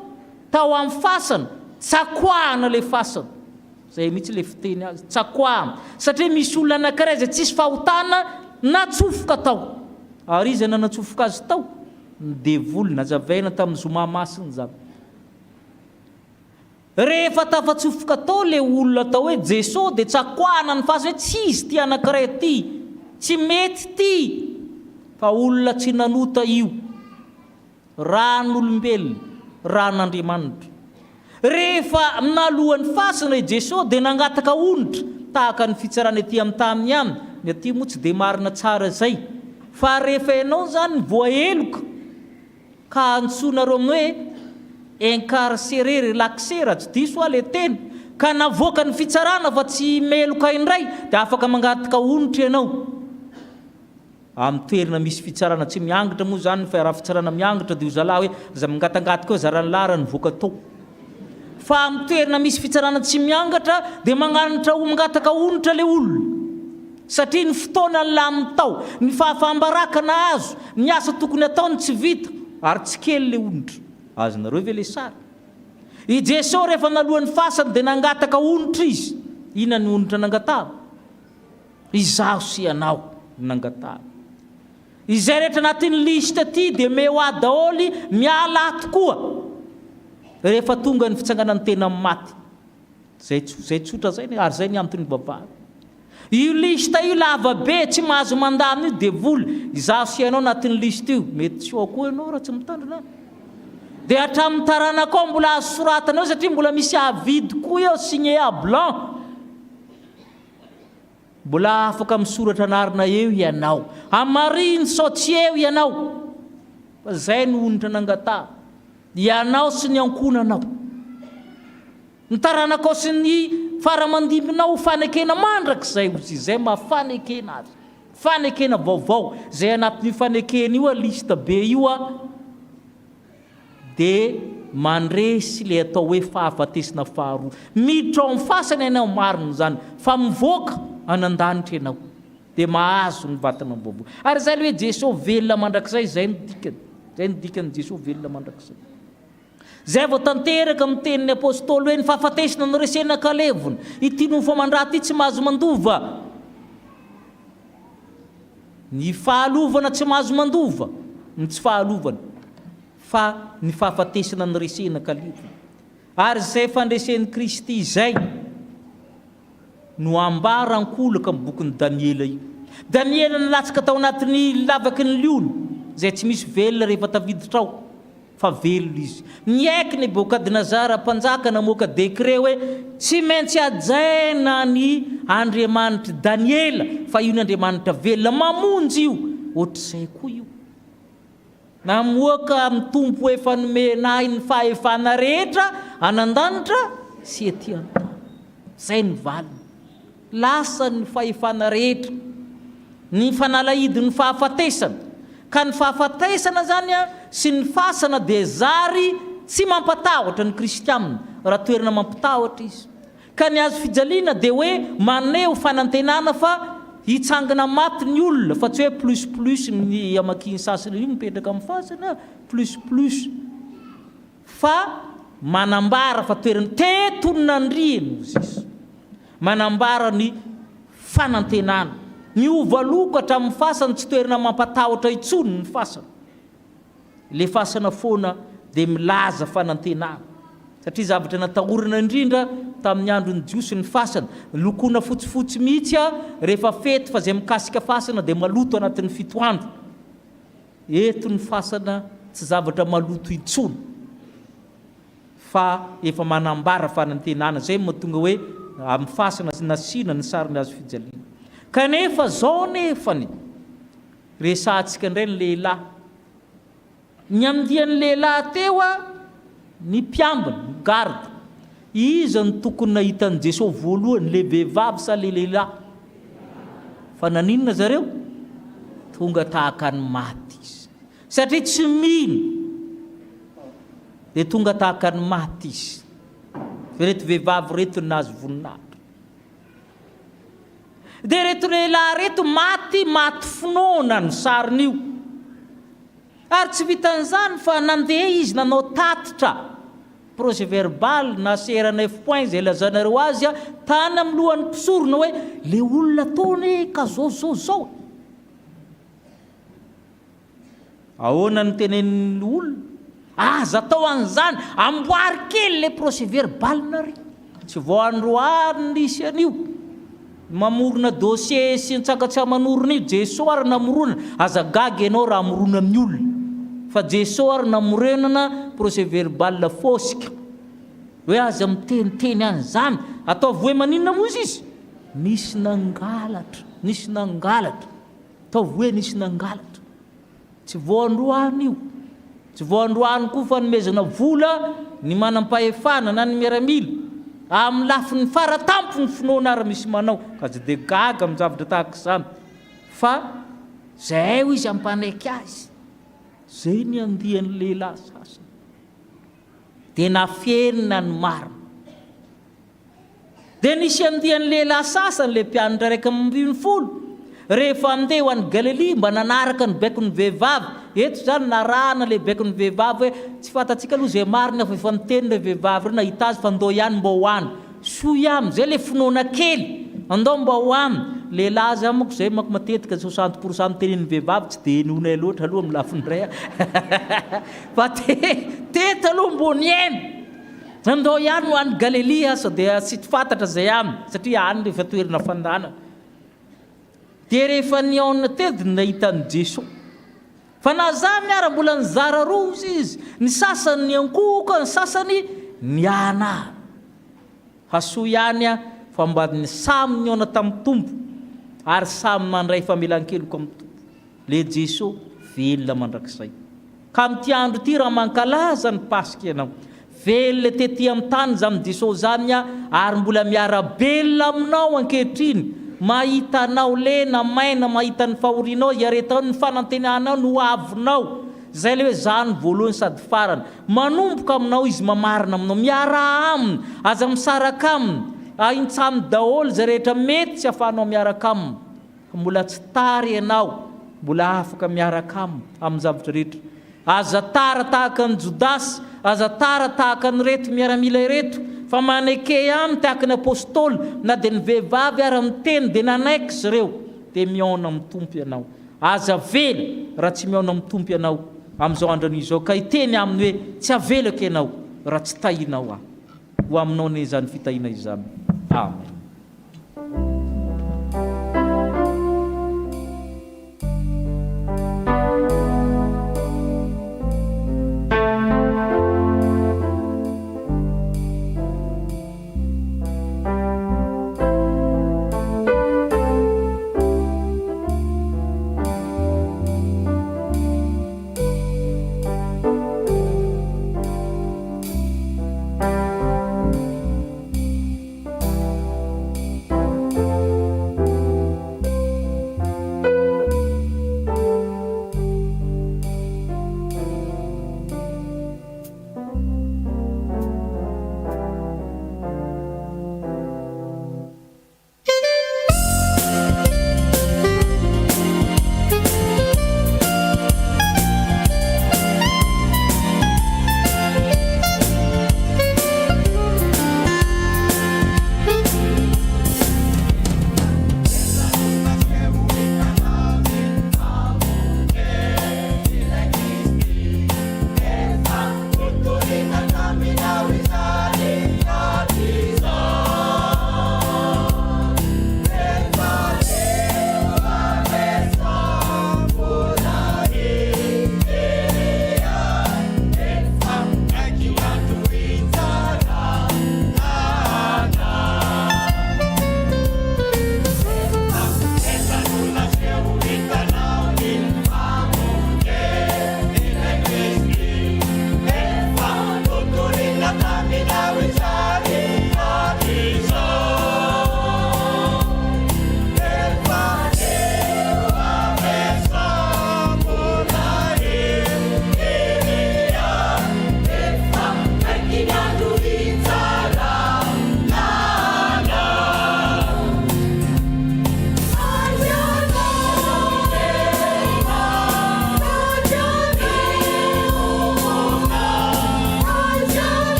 tao amin'ny fasana, tsakoahana le fasana. Zay mihitsy le fiteny azy, tsakoahana. Satria misy olona anankiray izay tsisy fahotana natsofoka tao. Ary izy nanatsofoka azy tao ny devoly nazavaina tamin'ny zoma masina zany. Rehefa tafatsofoka tao le olona tao hoe Jesosy dia tsakoahana ny fasana hoe tsy izy ty anankiray ty, tsy mety ty. Fa olona tsy nanota io, ran'olombelona, ran'Andriamanitra. Rehefa nalohany fasana i Jesosy dia nangataka onitra tahaka ny fitsarana ety amin'ny tany ihany. Ny aty moa tsy dia marina tsara zay. Fa rehefa ianao zany voaheloka ka antsonareo amin'ny hoe incarcéré relaxé tsy diso le teny ka navoaka ny fitsarana fa tsy meloka indray dia afaka mangataka onitra ianao. Amin'ny toerana misy fitsarana tsy miangitra moa zany fa raha fitsarana miangitra dia ho zalahy hoe za mangatangatika hoe zarany lara ny voaka tao. Fa amin'ny toerana misy fitsarana tsy miangatra dia mangataka onitra le olona. Satria ny fotoana ny laminy tao, ny fahafahambarakana azo, ny asa tokony ataony tsy vita ary tsy kely le onitra. Azonareo ve le sara? I Jesosy rehefa nalohany fasana dia nangataka onitra izy. Inona ny onitra nangatahana? Izaho sy ianao nangatahana. Izay rehetra anatin'ny lista ty dia mehoa daholy miala ato koa rehefa tonga ny fitsanganan'ny tena maty. Zay tsotra zay ary zay ny antony bavary. Io lista io lava be tsy mahazo mandamina io devoly. Izaho sy ianao anatin'ny lista io mety tsy ao koa ianao raha tsy mitandrina. Dia hatramin'ny taranaka ao mbola azo soratana eo satria mbola misy avidy koa eo signé à blanc. Mbola afaka misoratra anarina eo ianao. Amariny sao tsy eo ianao. Fa zay no onitra nangatah. Ianao sy ny ankonanao. Ny taranaka ao sy ny faramandimbinao fanekena mandrakizay zay mafanekena azy. Fanekena vaovao zay anatin'io fanekena io lista be io dia mandresy le atao hoe fahafatesana faharoa. Miditra ao amin'ny fasana ianao marina zany fa mivoaka anandanitra ianao dia mahazo ny vatana vaovao. Ary zay le hoe Jesosy velona mandrakizay zay ny dikany. Zay ny dikany Jesosy velona mandrakizay. Zay vao tanteraka amin'ny tenin'ny apôstôly hoe ny fahafatesana no resena kalevona. Ity nofo mandraty ity tsy mahazo mandova. Ny fahalovana tsy mahazo mandova, ny tsy fahalovana. Fa ny fahafatesana ny resena kalevona. Ary zay fandresen'i Kristy zay no ambarankolaka amin'ny bokin'ny Daniela io. Daniela nalatsaka tao anatin'ny lavaky ny liona zay tsy misy velona rehefa tafiditra ao. Fa velona izy. Niaiky Nebukadnezara mpanjaka namoaka décret hoe tsy maintsy ajaina ny Andriamanitra Daniela fa io ny Andriamanitra velona mamonjy io. Ohatr'izay koa io. Namoaka mitompo efa nomenahy ny fahefana rehetra anandanitra sy ety an-tany. Zay ny valiny. Lasa ny fahefana rehetra. Ny fanalahidy ny fahafatesana. Ka ny fahafatesana zany sy ny fasana dia zary tsy mampatahotra ny kristianina raha toerana mampatahotra izy. Ka ny azo fijaliana dia hoe maneho fanantenana fa hitsangana maty ny olona fa tsy hoe plus ny amakiny sasana io mipetraka amin'ny fasana plus fa manambara fa toerana teton'andriana ozy izy, manambara ny fanantenana. Ny ovalokatra amin'ny fasana tsy toerana mampatahotra intsony ny fasana. Le fasana foana dia milaza fanantenana satria zavatra natahorana indrindra tamin'ny androny jiosy ny fasana. Lokona fotsifotsy mihitsy rehefa fety fa zay mikasika fasana dia maloto anatin'ny 7 andro. Eto ny fasana tsy zavatra maloto intsony fa efa manambara fanantenana. Zay mahatonga hoe amin'ny fasana nasina ny sariny azo fijaliana. Kanefa zao nefany resantsika indray ny lehilahy, ny amdian'ny lehilahy teo ny mpiambina, ny garda, iza ny tokony nahitan'i Jesosy voalohany, le vehivavy sa le lehilahy? Fa naninona zareo? Tonga tahaka ny maty izy satria tsy mino dia tonga tahaka ny maty izy. Reto vehivavy reto nazy voninahitra, dia reto lehilahy reto maty finoana ny sariny io. Ary tsy vitan'izany fa nandeha izy nanao tatitra procès verbal na serana 9 points zay lazanareo azy tany amin'ny lohan'ny mpisorona hoe le olona tony ka zao. Ahoana ny tenen'ny olona? Aza tao an'izany amboary kely le procès verbal nary. Tsy voandroany nisy an'io. Mamorona dossier sy ntsakatsy manorona io Jesosy ary namorona. Aza gaga ianao raha morona amin'ny olona. Fa Jesosy ary namorenana procès verbal fosika. Hoe aza miteniteny an'izany. Atao voe maninona mozy izy? Nisy nangalatra. Atao voe nisy nangalatra. Tsy voandroany io. Tsy voandroany koa fa nomezana vola ny manam-pahefana na ny miaramila amin'ny lafiny faratampo ny finoana ary misy manao. Ka dia gaga amin'ny zavatra tahaka izany. Fa zay izy ampanaiky azy. Zay ny andian'ny lehilahy sasany. Dia nafenina ny marina. Dia nisy andian'ny lehilahy sasany le mpianatra raiky amin'ny 20. Rehefa andeha ho an'ny Galilea mba nanaraka ny baikon'ny vehivavy. Eto zany narahana le baikon'ny vehivavy hoe tsy fantatsika aloha zay marina fa efa niteny le vehivavy reo nahita azy fa ndao ihany mba hoany. Soa ihany zay le finoana kely. Andao mba hoany. Lehilahy zay moko zay mako matetika 60% tenenin'ny vehivavy tsy dia nonay loatra aloha amin'ny lafiny ray. Fa tety aloha mbo niaina. Andao ihany ho an'ny Galilea sao dia tsy fantatra zay aminy satria any le fatoerana fandana. Dia rehefa niaona tedy nahitany Jesosy. Fa na za miara mbola nizara rozy izy. Ny sasany ny ankoka, ny sasany ny ana. Hasoa ihany fa mba ny samy niaona tamin'ny tompo ary samy mandray famelan-keloko amin'ny tompo. Le Jesosy velona mandrakizay. Ka amin'ity andro ity raha mankalaza ny Pasika ianao. Velona tety amin'ny tany zany Jesosy zany ary mbola miara belona aminao ankehitriny. Mahita anao lena maina, mahita ny fahorinao, iaretao ny fanantenanao no avinao. Zay le hoe zany voalohany sady farany. Manomboka aminao izy mamarina aminao, miara aminy, aza misaraka aminy. Ahitsamy daholo zay rehetra mety tsy ahafahanao miaraka aminy. Mbola tsy tary ianao, mbola afaka miaraka aminy amin'ny zavatra rehetra. Aza tara tahaka ny Jodasy, aza tara tahaka ny reto miaramila reto. Fa maneke aminy tahaka ny apôstôly na dia ny vehivavy ary miteny dia nanaiky zareo dia miaona amin'ny tompo ianao. Aza vela raha tsy miaona amin'ny tompo ianao amin'izao andron'izao. Ka hiteny aminy hoe tsy avelako ianao raha tsy tahinao aho. Ho aminao ny izany fitahina izany. Amen.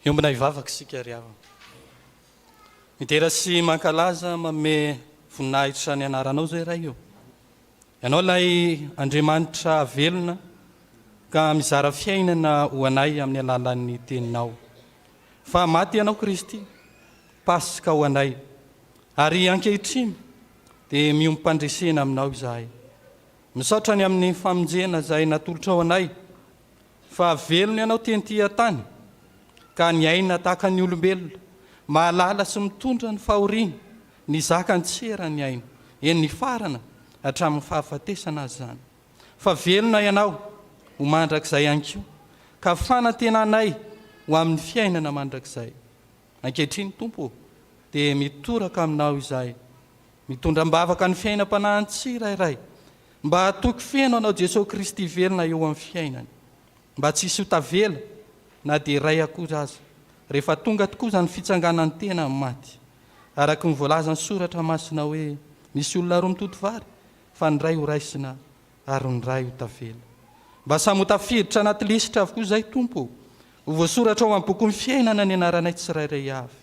Iombona hivavaka isika ry havana. Mitera sy mankalaza manome voninahitra ny anaranao zay raha io. Ianao lay Andriamanitra velona ka mizara fiainana ho anay amin'ny alalan'ny teninao. Fa maty ianao Kristy, Pasika ho anay. Ary ankehitriny dia miompandresena aminao izahay. Misaotra ny amin'ny famonjena izay natolotra ao anay. Fa velona ianao teny tany. Ka ny aina tahaka ny olombelona, mahalala sy mitondra ny fahoriana, ny zaka ny tsera ny aina, eny ny farana hatramin'ny fahafatesana azy zany. Fa velona ianao ho mandrakizay ihany koa, ka fanantenanay ho amin'ny fiainana mandrakizay. Ankehitriny Tompo, dia mitoraka aminao izahay, mitondra mbavaka ny fiainam-panahy tsirairay, mba hatoky feno anao Jesosy Kristy velona eo amin'ny fiainany, mba tsisy hotavela na dia ray akory aza rehefa tonga tokoa zany fitsanganany tena amin'ny maty. Araka ny voalaza ny soratra masina hoe misy olona roa mitoto vary, fa ny ray ho raisina ary ny ray ho tavela. Mba samy hotafiditra anaty lisitra avokoa izay Tompo, ho voasoratra ao amin'ny boky ny fiainana ny anaranay tsirairay avy,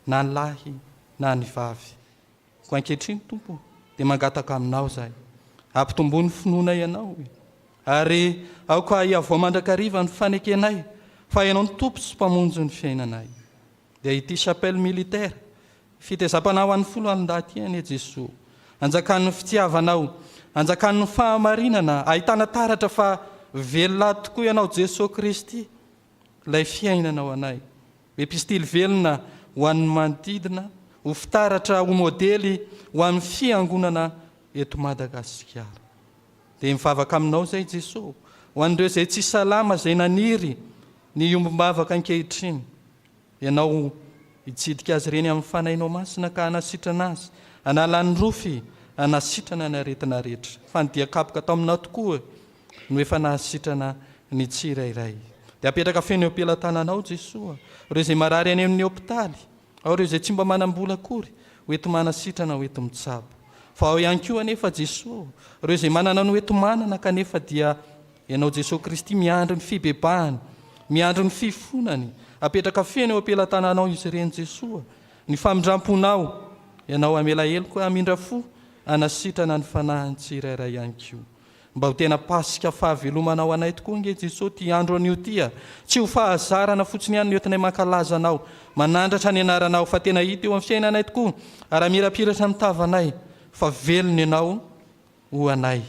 na ny lahy na ny vavy. Ko ankehitriny Tompo, dia mangataka aminao zahay, ampitomboany finoana ianao, ary aoka iavao mandrakariva ny fanekenay, fa ianao ny tompo sy mpamonjy ny fiainanay. Dia ity chapelle militaire, fitezam-panao an'ny folo alin-daty eny Jesosy, anjakan'ny fitiavanao, anjakan'ny fahamarinana, ahitana taratra fa velona tokoa ianao Jesosy Kristy, ilay fiainanao anay. Epistily velona ho an'ny manodidina, ho fitaratra ho modely ho amin'ny fiangonana eto Madagasikara. Dia mivavaka aminao zay Jesosy, ho an'ireo izay tsy salama izay naniry ny ombom-bavaka ankehitriny. Ianao hitsidika azy ireny amin'ny fanahinao masina ka hanasitrana azy, hanalany rofy, hanasitrana ny aretina rehetra. Fa ny diakapoka atao aminao tokoa no efa nahasitrana ny tsirairay. Dia apetraka feno eo am-pelantananao Jesosy, ireo izay marary any amin'ny hopitaly, ao ireo izay tsy mba manam-bola akory, hoeto manasitrana hoeto mitsabo. Fa ao ihany koa anefa Jesosy, ireo izay manana ny hoeto manana kanefa dia ianao Jesosy Kristy miandry ny fibebahany, miandry ny fifonany, apetraka feno eo am-pelantananao izy ireny Jesosy. Ny famindramponao, ianao amela heloka amindra fo, hanasitrana ny fanahiny tsirairay ihany koa. Mba ho tena Pasika fahavelomanao anay tokoa nge Jesosy ty andro an'io tia, tsy ho fahazarana fotsiny ihany ny otinay mankalazanao, manandratra ny anaranao, fa tena hita eo amin'ny fiainanay tokoa, ary mirapiratra mitavanay, fa velona ianao ho anay.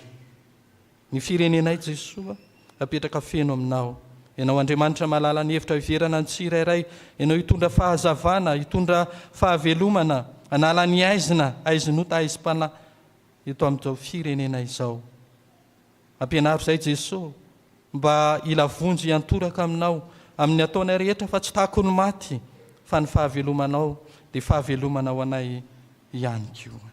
Ny firenenay Jesosy, apetraka feno aminao. Ianao Andriamanitra malala ny hevitra hiverana ny tsirairay, ianao hitondra fahazavana, hitondra fahavelomana, anala ny aizina, aizinota aizim-panahy eto amin'izao firenena izao. Ampianaro izay Jesosy, mba ilavonjy iantoraka aminao amin'ny ataonay rehetra, fa tsy tahako ny maty, fa ny fahavelomanao dia fahavelomanao anay ihany koa.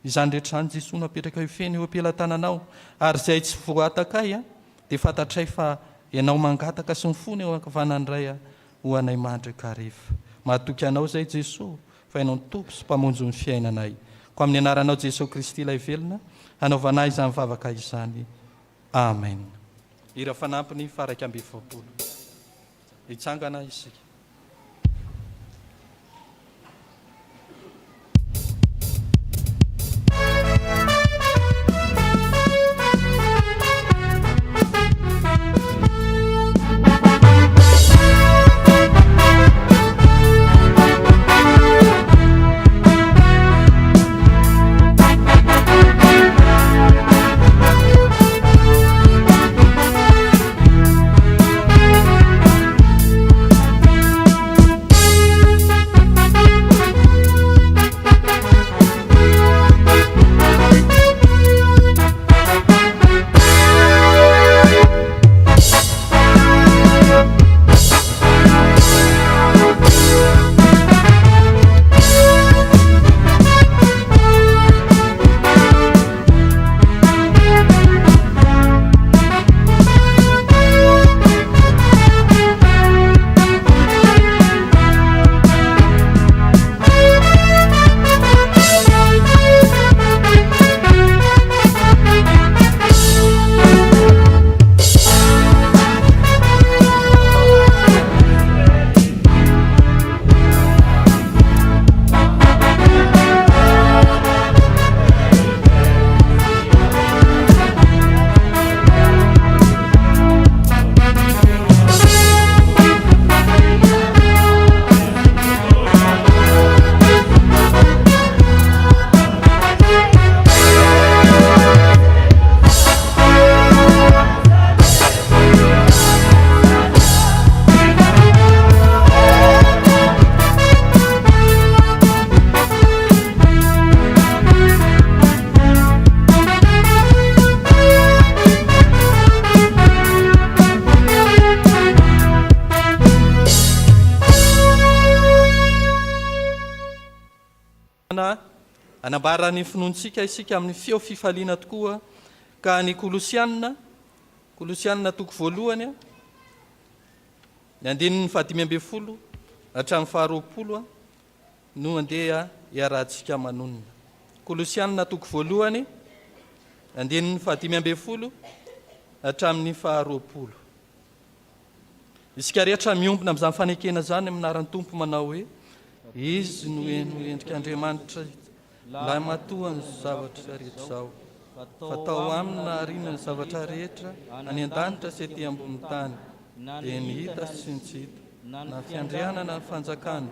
Izany rehetra zany Jesosy napetraka ifeny eo am-pelantananao ary zay tsy voatakay dia fantatray fa ianao mangataka sy ny fony eo ankavanan'iray ho anay mandrika rehefa. Mahatoky anao zay Jesosy fa ianao ny tompo sy mpamonjy ny fiainanay. Ko amin'ny anaranao Jesosy Kristy ilay velona hanaovanay izany vavaka izany. Amen. Ira fanampiny faraka amby 20. Hitsangana isika. Anambarany finoantsika isika amin'ny feo fifaliana tokoa ka ny Kolosianina toko voalohany ny andininy 5:10 hatramin'ny 20 no andeha iarahantsika manonona. Kolosianina toko voalohany andininy 5:10 hatramin'ny 20. Isika rehetra miombona amin'izany fanekena zany aminaran'ny Tompo manao hoe izy no endrika Andriamanitra lahy matoa ny zavatra rehetra zao, fatao amina arina ny zavatra rehetra any an-danitra sy ety ambony tany, dia ny hita sy ny tsy hita, na fiandrianana ny fanjakana,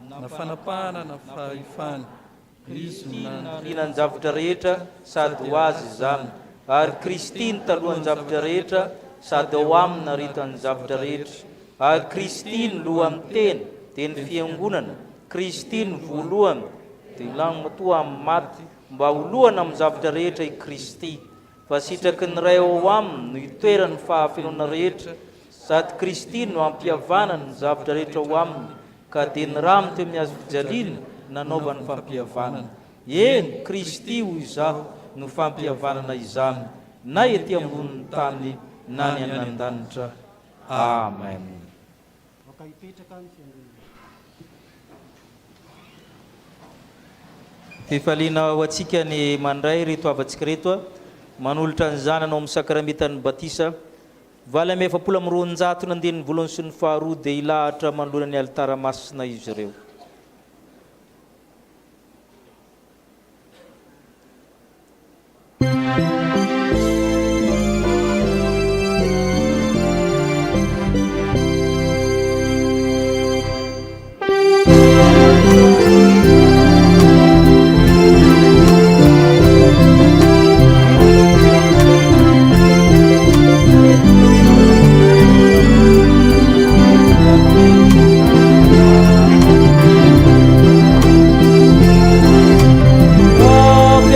na fanapahana na fahefana, izy nanariana ny zavatra rehetra sady ho azy izany, ary Kristy ny talohan'ny zavatra rehetra sady ao aminy naritany zavatra rehetra, ary Kristy ny loha amin'ny teny dia ny fiangonana, Kristy ny voalohany dia ilany matoa amin'ny maty mba holohana amin'ny zavatra rehetra i Kristy, fa sitraky ny ray ao aminy no itoerany fahafenoana rehetra, sady Kristy no ampihavanany ny zavatra rehetra ao aminy, ka dia ny ramy teo miazo fijaliana nanaovany fampihavanana. Eny Kristy ho izaho no fampihavanana izany, na ety ambonin'ny tany na ny an-danitra. Amen. Fifaliana ho antsika ny mandray reto avantsika reto manolotra ny zananao amin'ny sakramentan'ny batisa valy amy 720 ny andehan'ny voalohany sy ny faharoa dia ilahatra manoloana ny alitara masina izy ireo.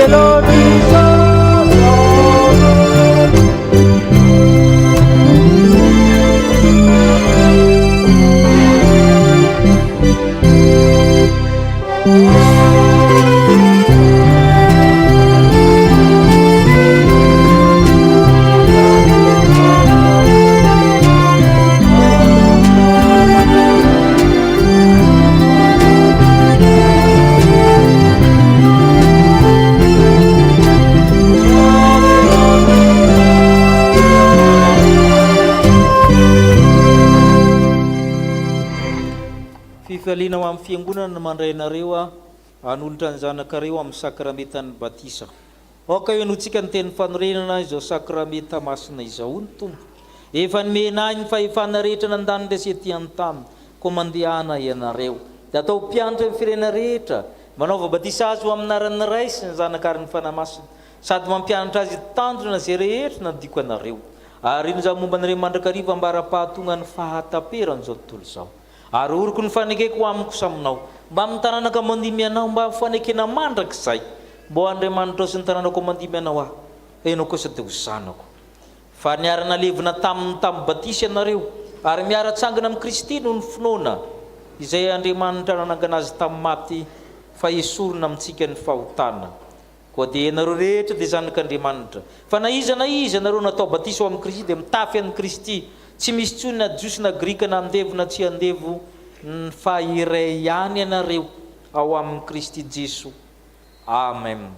Lord, fialiana ho amin'ny fiangonana mandraynareo anolotra ny zanakareo amin'ny sakramentany batisa. Oka io notsika ny teny fanorenana izao sakramenta masina izao ny tompo. Efa nomena ny fahefana rehetra nandany resety an-tany ko mandehana ianareo. Dia atao mpianatra amin'ny firena rehetra, manaova batisa azy ho amin'ny naran'ny ray sy ny zanakary ny fanamasina, sady mampianatra azy tandrona zay rehetra nadiko anareo. Ary ino zao momba anareo mandrakariva ambara-pahatonga ny fahataperana zao tontolo izao. Ary oroko ny fanekeko ho amiko saminao, mba amin'ny tanànaka mandimy anao, mba fanekena mandrakizay, mbo Andriamanitra sy ny tanànako mandimy anao aho, enao kosa dia ho zanako. Fa niarana levina tamin'ny batisa ianareo, ary miara-tsangana amin'ny Kristy noho ny finoana, izay Andriamanitra nanangana azy tamin'ny maty fa esorina amintsika ny fahotana. Koa dia ianareo rehetra dia zanak'Andriamanitra. Fa na iza ianareo natao batisa ho amin'ny Kristy dia mitafy an'i Kristy. Tsy misy tsony na jiosy na grika na andevo na tsy andevo, fa iray ihany ianareo ao amin'ny Kristy Jesu. Amen.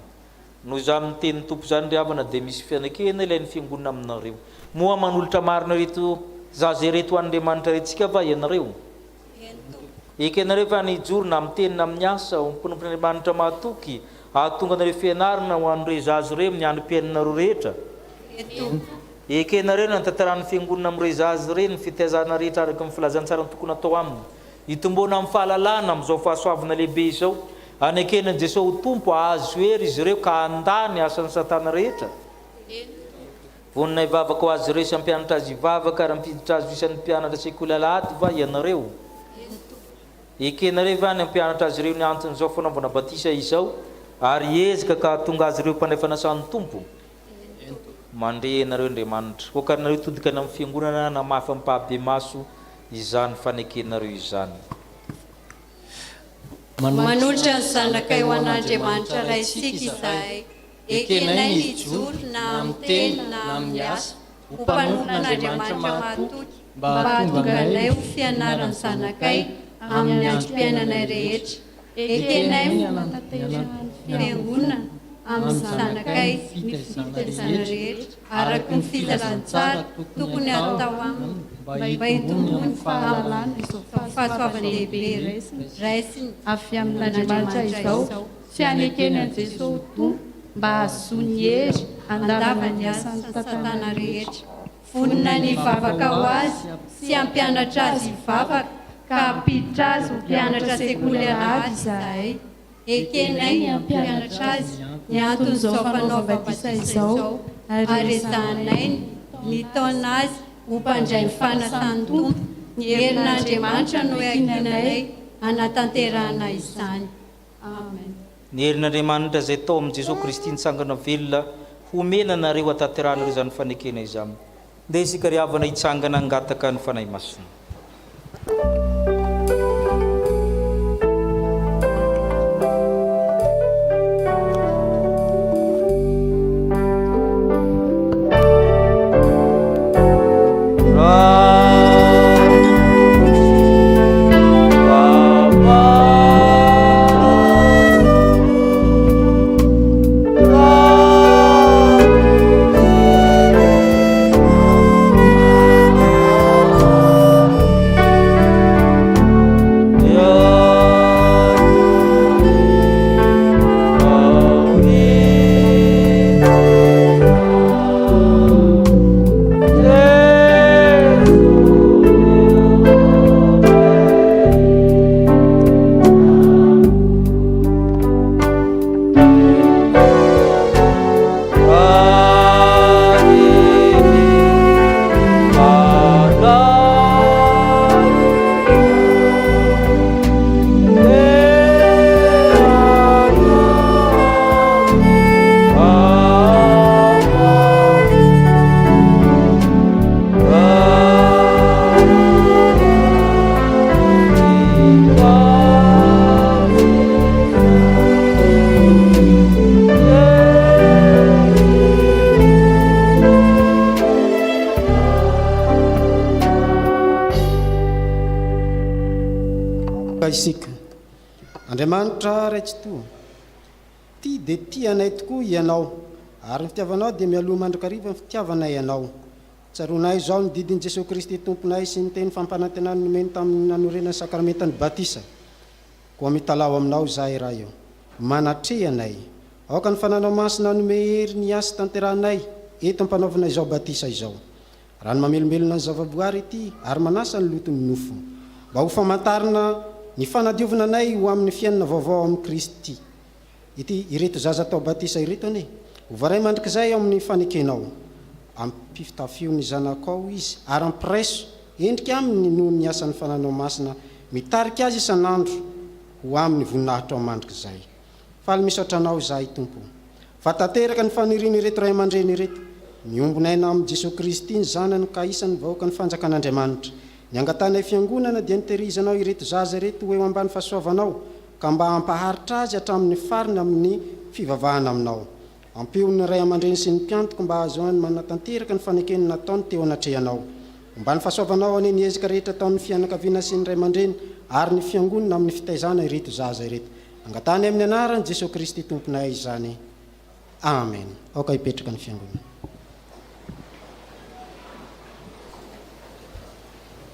Noho izany miteny tompo zany ry havana dia misy fianakena ilay ny fiangonana aminareo. Moa manolotra marina reto zaza reto Andriamanitra retsika va ianareo? Eka ianareo fa nijorona amin'ny teny na amin'ny asa omponompo Andriamanitra mahatoky, ahatonga anareo fianarana ho an'ireo zaza ireo amin'ny androm-piainanareo rehetra. Eka ianareo nantantarany fiangonana amin'ireo zaza ireo ny fitaizana rehetra araka amin'ny filazantsara ny tokony atao aminy. Hitomboana amin'ny fahalalana amin'izao fahasoavana lehibe izao, anekenan'i Jesosy ho tompo azo hery izy ireo ka andany asan'ny satana rehetra. Vonina hivavaka ho azy ireo sy hampianatra azy hivavaka ary hampiditra azy isan'ny mpianatra sekoly alahady va ianareo? Eka ianareo va ny hampianatra azy ireo ny anton'izao fanaovana batisa izao, ary ezaka ka tonga azy ireo mpanefanasan'ny tompo. Mandre ianareo Andriamanitra, okarinareo todika amin'ny fiangonana na mahafampabe maso izany fanekenareo izany. Manolotra ny zanakay ho an'Andriamanitra ray isika izahay, ekenay nijoro na amin'ny teny na amin'ny asa, ho mpanompo n'Andriamanitra mahatoky, mba hahatonga anay ho fianarany zanakay amin'ny androm-piainanay rehetra. Ekenay manatanterahany fiangonana amin'ny zanakay ny fitaizana rehetra, araky ny fizaran-tsara tokony atao aminy, mba hitombony fahalalana fahasoavana lehibe raisiny avy amin'Andriamanitra izao, sy hanekeny an'i Jesosy ho tompo, mba hahazoany hery andavany asan'ny satana rehetra. Vonina ny vavaka ho azy sy hampianatra azy hivavaka, ka hampiditra azy ho mpianatra sekoly alahady izahay. Ekenay ny hampianatra azy ny anton'izao fanaova batisa izao, ary ezanay ny taona azy ho mpandray ny fanasan'ny tompo. Ny herin'Andriamanitra no iakinanay hanatanterahana izany. Amen. Ny herin'Andriamanitra izay tao amin'i Jesosy Kristy nitsangana velona homena anareo hatanteranareo izany fanekena izany. Dia isika ry havana hitsangana hangataka ny fanahy masina. Isika Andriamanitra ray tsy toa, tia dia tia anay tokoa ianao, ary ny fitiavanao dia mialoha mandrakariva ny fitiavanay ianao. Tsaronay izao ny didin'i Jesosy Kristy tomponay sy ny teny fampanantenany nomeny tamin'ny nanorenany sakramentany batisa. koa mitalao aminao zahay raha io manatrehanay aoka ny fananao masina nomehery ny asa tanterahanay eto ampanaovanay izao batisa izao raha ny mamelombelona ny zavaboary ity ary manasa ny lotony nofo mba ho famantarina ny fanadiovana anay ho amin'ny fiainana vaovao amin'ny Kristy ity ireto zaza tao batisa ireto ane hovaray mandrika zay amin'ny fanekenao ampifitafio ny zanakao izy ary ampireso endrika aminy noho ny asan'ny fananao masina mitarika azy isan'andro ho amin'ny voninahitra ao mandrika zay faly misaotranao zahay tompo fa tanteraka ny faniriany ireto ray aman-dreny ireto miombonayna amin'ny Jesosy Kristy ny zanany ka isan'ny vahoaka ny fanjakan'Andriamanitra ny angatanay fiangonana dia nitehirizanao ireto zaza ireto ho eo ambany fahasoavanao ka mba hampaharitra azy hatramin'ny fariny amin'ny fivavahana aminao ampio ny ray aman-dreny sy ny mpiantoko mba ahazoany manatanteraka ny fanekeny nataony teo anatrehanao mba ny fahasoavanao ane ny ezika rehetra ataon'ny fianakaviana sy ny ray aman-dreny ary ny fiangonana amin'ny fitaizana ireto zaza ireto angatany amin'ny anarany Jesosy Kristy tomponay izany amen. Aoka hipetraka ny fiangonana.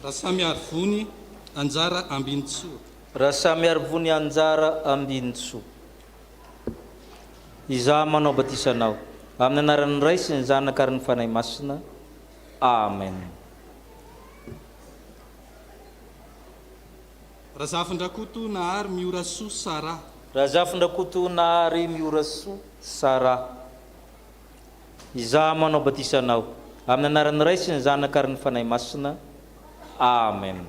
Raha samy arivony anjara ambinitsoa. Raha samy arivony anjara ambinitsoa. Izaho manao batisanao amin'ny anaran'ny Ray sy ny Zanaka ary ny Fanahy Masina. Amen. Raha zafindrakoto nahary miora soa Sara. Raha zafindrakoto nahary miora soa Sara. Izaho manao batisanao amin'ny anaran'ny Ray sy ny Zanaka ary ny Fanahy Masina. Amen.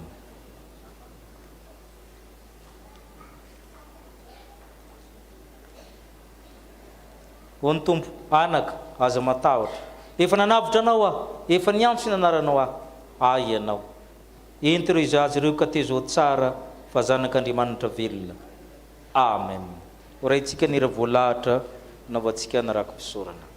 Hony Tompo, anaka, aza matahotra. Efa nanavitra anao efa niantso ny anaranao ay ianao. Ento ireo zaza ireo ka tezo tsara fa zanak'Andriamanitra velona. Amen. Oraitsika nira voalahatra navatsika naraka fisorana.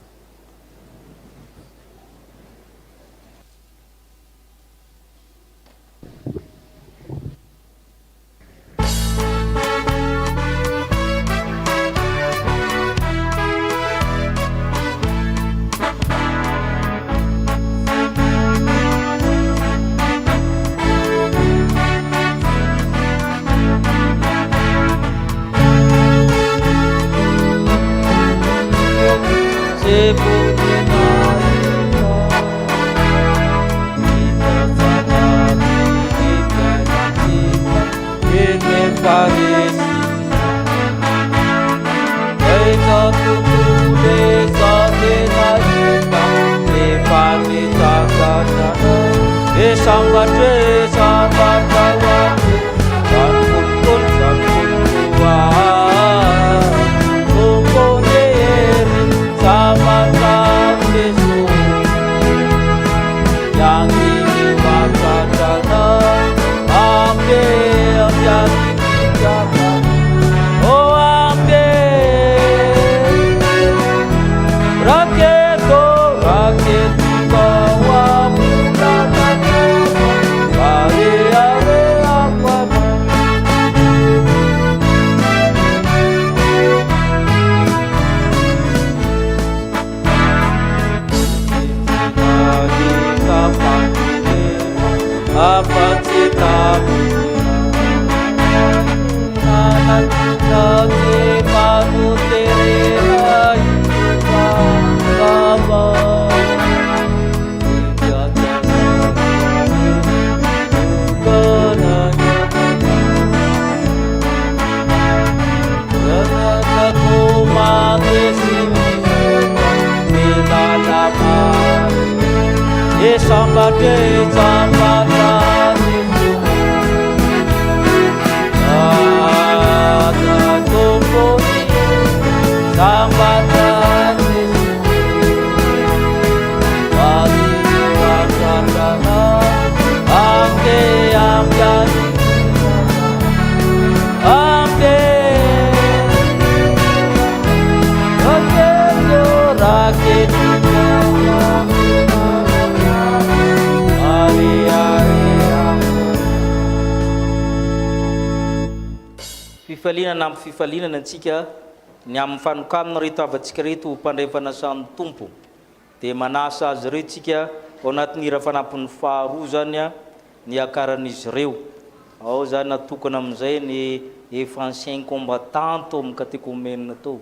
Fifalinana amin'ny fifalinana antsika ny amin'ny fanokanana reto avatsika reto mpandray fanasan'ny Tompo dia manasa azy ireo tsika ao anatin'ny ira fanampin'ny faharoa zany ny akaran'izy ireo ao zany natokana amin'izay ny efa ancien combattant to amin'ny catéchumène to.